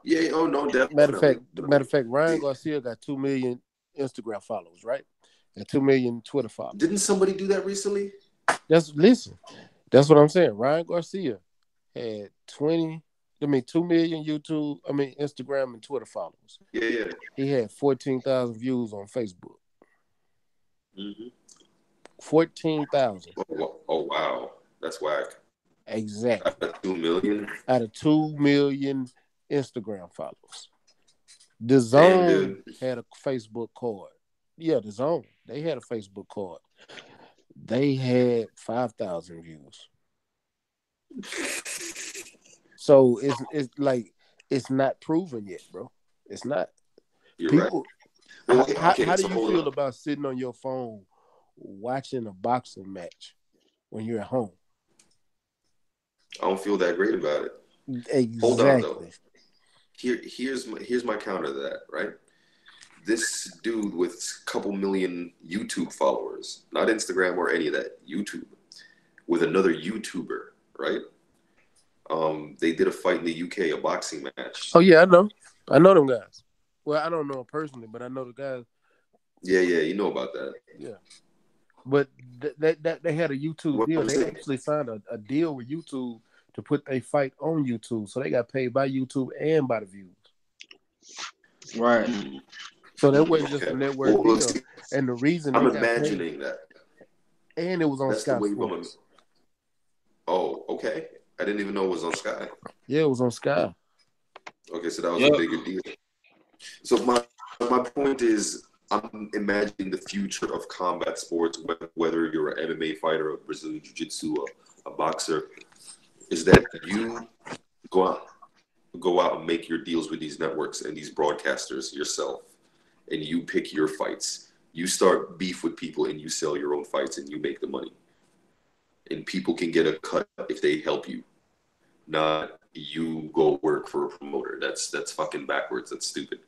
Yeah, oh no, Matter definitely. of fact, Ryan Garcia got 2 million Instagram followers, right? And 2 million Twitter followers. Didn't somebody do that recently? That's what I'm saying. Ryan Garcia had 2 million Instagram and Twitter followers. Yeah. He had 14,000 views on Facebook. Mm-hmm. 14,000. Oh wow, that's whack. Exactly. Out of 2 million. Out of 2 million Instagram followers. The Damn, Zone dude. had a Facebook card. Yeah, The Zone. They had a Facebook card. They had 5,000 views. So it's like it's not proven yet, bro. It's not. You're People, right. Well, how do so you feel about sitting on your phone watching a boxing match when you're at home? I don't feel that great about it. Exactly. Hold on though. Here's my counter to that, right? This dude with a couple million YouTube followers, not Instagram or any of that, YouTube, with another YouTuber, right? They did a fight in the UK, a boxing match. Oh yeah, I know them guys. Well, I don't know them personally, but I know the guys. Yeah, you know about that. Yeah, but they had a YouTube What deal. I'm They saying, actually signed a deal with YouTube to put their fight on YouTube, so they got paid by YouTube and by the views. Right. So that wasn't just a okay. network Well, deal, see, and the reason I'm they got paid, imagining that. and it was on That's the Sky wave Sports. Oh, okay. I didn't even know it was on Sky. Yeah, it was on Sky. Okay, so that was Yep. a bigger deal. So my point is, I'm imagining the future of combat sports, whether you're an MMA fighter, a Brazilian Jiu-Jitsu, a boxer, is that you go out and make your deals with these networks and these broadcasters yourself, and you pick your fights. You start beef with people, and you sell your own fights, and you make the money. And people can get a cut if they help you, not you go work for a promoter. That's fucking backwards. That's stupid.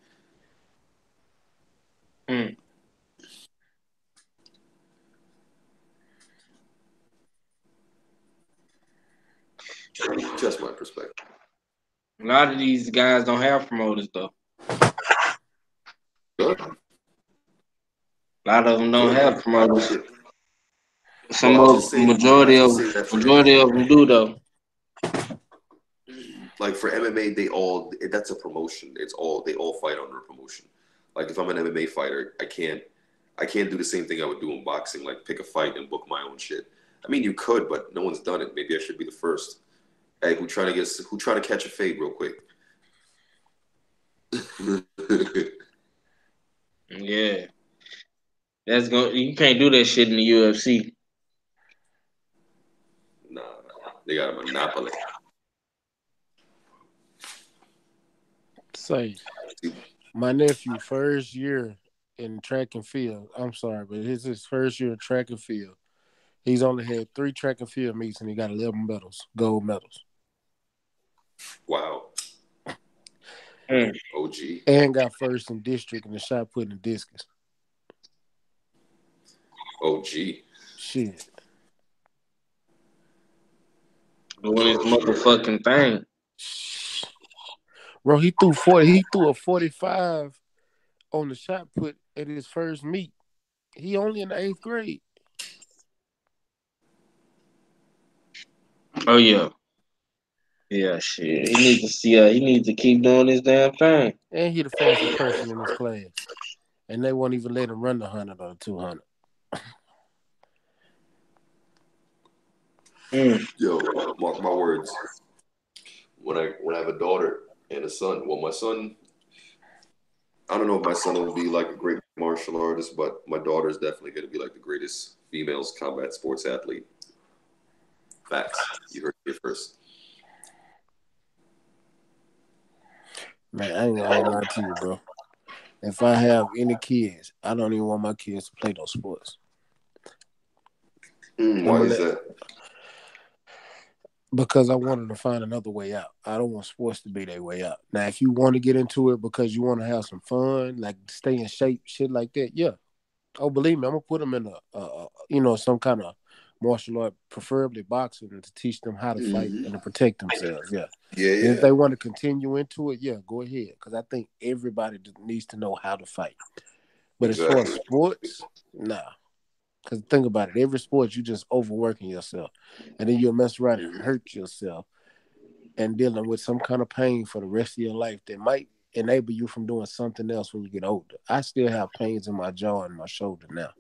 Mm. Just my perspective. A lot of these guys don't have promoters though. Good. A lot of them don't Good. have promoters. Some Well, I was of just saying, I majority was of just saying that for majority of them do though. like for MMA, that's a promotion. They all fight under a promotion. Like if I'm an MMA fighter, I can't do the same thing I would do in boxing, like pick a fight and book my own shit. I mean, you could, but no one's done it. Maybe I should be the first. Hey, who trying to catch a fade real quick? Yeah. You can't do that shit in the UFC. Nah, they got a monopoly. Say, my nephew, first year in track and field. I'm sorry, but it's his first year in track and field. He's only had 3 track and field meets, and he got 11 medals, gold medals. Wow. Mm. OG. And got first in district in the shot put and discus. OG. Shit. Doing his motherfucking thing. Bro, he threw 40. He threw a 45 on the shot put at his first meet. He only in the 8th grade. Oh yeah. Yeah, shit. He needs to see. He needs to keep doing his damn thing. And he the fastest person in his class. And they won't even let him run the 100 or the 200. Yo, mark my words. When I have a daughter and a son, well, my son, I don't know if my son will be like a great martial artist, but my daughter is definitely going to be like the greatest females combat sports athlete. Facts. You heard it first. Man, I ain't gonna lie to you, bro. If I have any kids, I don't even want my kids to play those sports. Why is that? Because I wanted to find another way out. I don't want sports to be their way out. Now, if you want to get into it because you want to have some fun, like stay in shape, shit like that, yeah. Oh, believe me, I'm gonna put them in some kind of martial art, preferably boxing, to teach them how to fight and to protect themselves. Yeah. Yeah. And if they want to continue into it, yeah, go ahead. Because I think everybody needs to know how to fight. But as far as sports, nah. Because think about it, every sport you just overworking yourself, and then you'll mess around and hurt yourself, and dealing with some kind of pain for the rest of your life that might enable you from doing something else when you get older. I still have pains in my jaw and my shoulder now.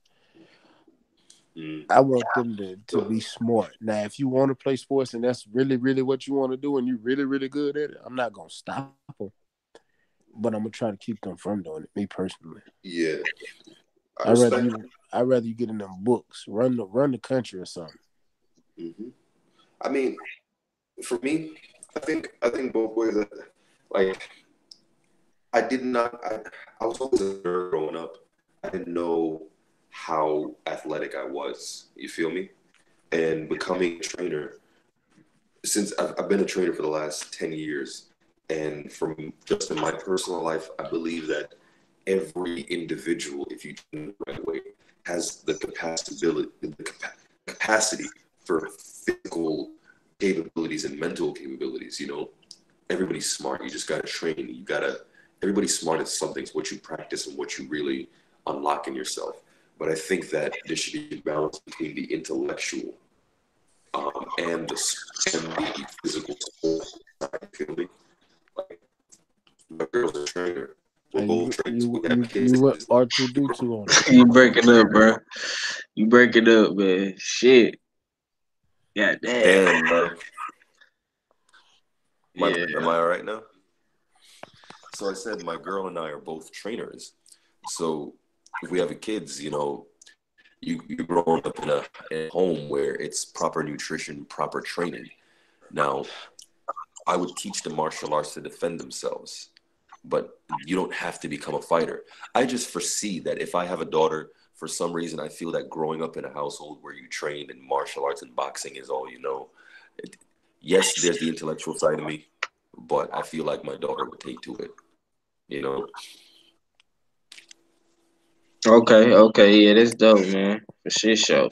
I want them to be smart. Now, if you want to play sports and that's really, really what you want to do and you're really, really good at it, I'm not going to stop them. But I'm going to try to keep them from doing it, me personally. Yeah. I'd rather you get in them books, run the country or something. I mean, for me, I think both ways. Like, I was always a nerd growing up. I didn't know how athletic I was. You feel me? And becoming a trainer, since I've been a trainer for the last 10 years, and from just in my personal life, I believe that every individual, if you train in the right way, has the capacity for physical capabilities and mental capabilities. Everybody's smart. You just gotta train. Everybody's smart at something. It's what you practice and what you really unlock in yourself. But I think that there should be a balance between the intellectual and the physical sport side. You feel me? Like, my girl's a trainer. We're Hey, both you trainers. you We have you kids. you went R2D2 on it. You break it up, bro. You break it up, man. Shit. God damn. Damn, bro. Yeah. Am I all right now? So I said my girl and I are both trainers. So if we have a kids, you grow up in a home where it's proper nutrition, proper training. Now, I would teach them martial arts to defend themselves, but you don't have to become a fighter. I just foresee that if I have a daughter, for some reason, I feel that growing up in a household where you train in martial arts and boxing is all you know. It, yes, there's the intellectual side of me, but I feel like my daughter would take to it. You know, Okay, yeah, that's dope, man. For shit show.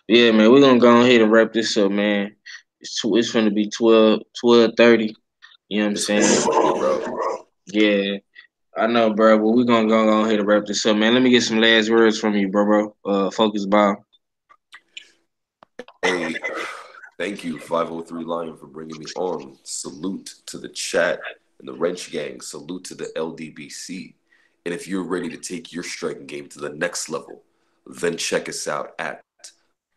Yeah, man, we're gonna go ahead and wrap this up, man. It's gonna be 12:30. You know what I'm it's saying? almost, bro. Yeah, I know, bro. But we're gonna go ahead and wrap this up, man. Let me get some last words from you, bro. Focus, Bob. Hey, thank you, 503 Lion, for bringing me on. Salute to the chat and the Wrench Gang. Salute to the LDBC. And if you're ready to take your striking game to the next level, then check us out at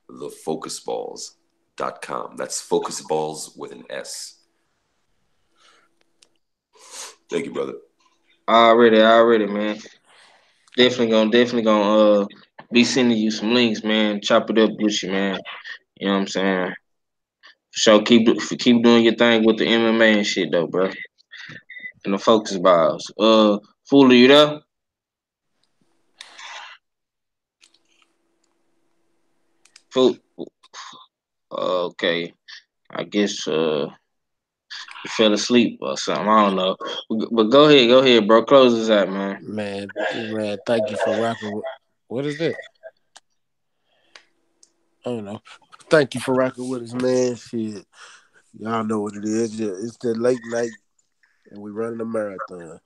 thefocusballs.com. That's focusballs with an S. Thank you, brother. Already, man. Definitely gonna be sending you some links, man. Chop it up with you, man. You know what I'm saying? So keep doing your thing with the MMA and shit, though, bro. And the focus balls. Fool, you there? Fool. Okay. I guess you fell asleep or something. I don't know. But go ahead, bro. Close this out, man. Man, thank you for rocking with. What is that? I don't know. Thank you for rocking with us, man. Shit, y'all know what it is. Yeah, it's the late night, and we running a marathon.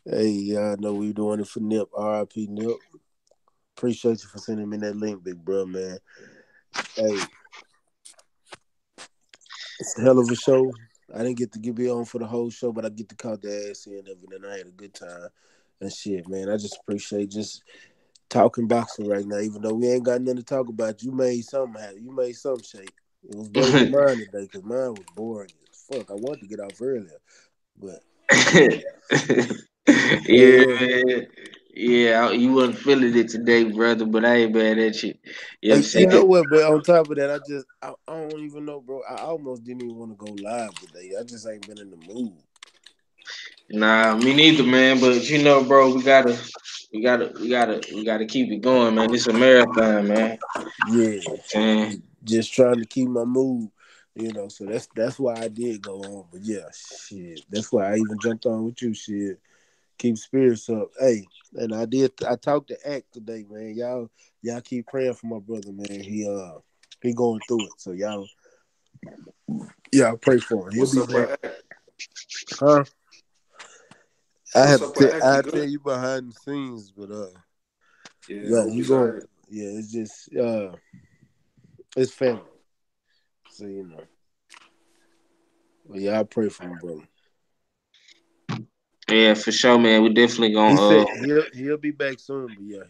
Hey, y'all know we doing it for Nip. R.I.P. Nip. Appreciate you for sending me that link, big bro, man. Hey, it's a hell of a show. I didn't get to get me on for the whole show, but I get to call the ass in of it, and I had a good time. And shit, man, I just appreciate just talking boxing right now. Even though we ain't got nothing to talk about, you made something happen. You made something shake. It was better than mine today because mine was boring as fuck. I wanted to get off earlier, but Yeah, man, man. Yeah, you wasn't feeling it today, brother, but I ain't mad at you. You know what I'm hey, you know saying? what? But on top of that, I don't even know, bro. I almost didn't even want to go live today. I just ain't been in the mood. Nah, me neither, man. But you know, bro, we gotta keep it going, man. This a marathon, man. Yeah, Saying just trying to keep my mood. So that's why I did go on. But yeah, shit. That's why I even jumped on with you. Shit, keep spirits up. Hey, and I talked to Act today, man. Y'all keep praying for my brother, man. He going through it. So y'all pray for him. He'll What's be up back. with Act? Huh? I What's have up to with Act? He I tell good? you behind the scenes, but Yeah, I yeah, hope he he's all going. right. Yeah, it's just it's family. So but yeah, I pray for my brother. yeah, for sure, man. We definitely He gonna said he'll be back soon, but yeah.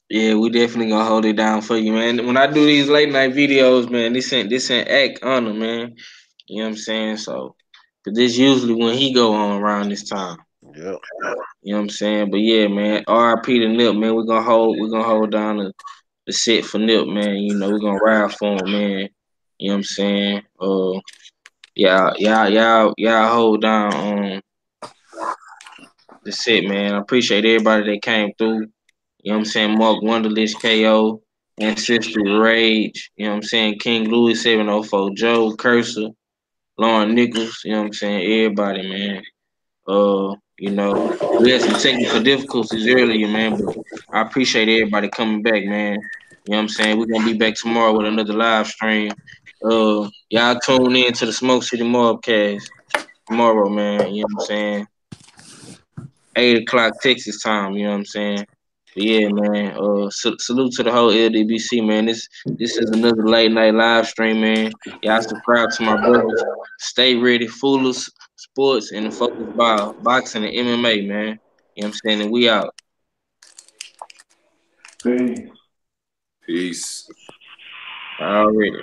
yeah, we definitely gonna hold it down for you, man. When I do these late night videos, man, this ain't act honor, man. You know what I'm saying? So, but this usually when he go on around this time. Yeah. You know what I'm saying? But yeah, man. R.I.P. to Nip, man. We're gonna hold down the set for Nip, man. You know, we're gonna ride for him, man. You know what I'm saying? Y'all hold down the set, man. I appreciate everybody that came through. You know what I'm saying? Mark Wonderlist KO, Ancestry Rage, you know what I'm saying? King Louis 704, Joe Cursor, Lauren Nichols, you know what I'm saying? Everybody, man. You know, we had some technical difficulties earlier, man, but I appreciate everybody coming back, man. You know what I'm saying? We're gonna be back tomorrow with another live stream. Y'all tune in to the Smoke City Mobcast tomorrow, man. You know what I'm saying? 8 o'clock Texas time, you know what I'm saying? But yeah, man. Salute to the whole LDBC, man. This is another late night live stream, man. Y'all subscribe to my brothers. Stay ready, full of sports and the focus ball, boxing and MMA, man. You know what I'm saying? And we out. Peace. Peace. Already.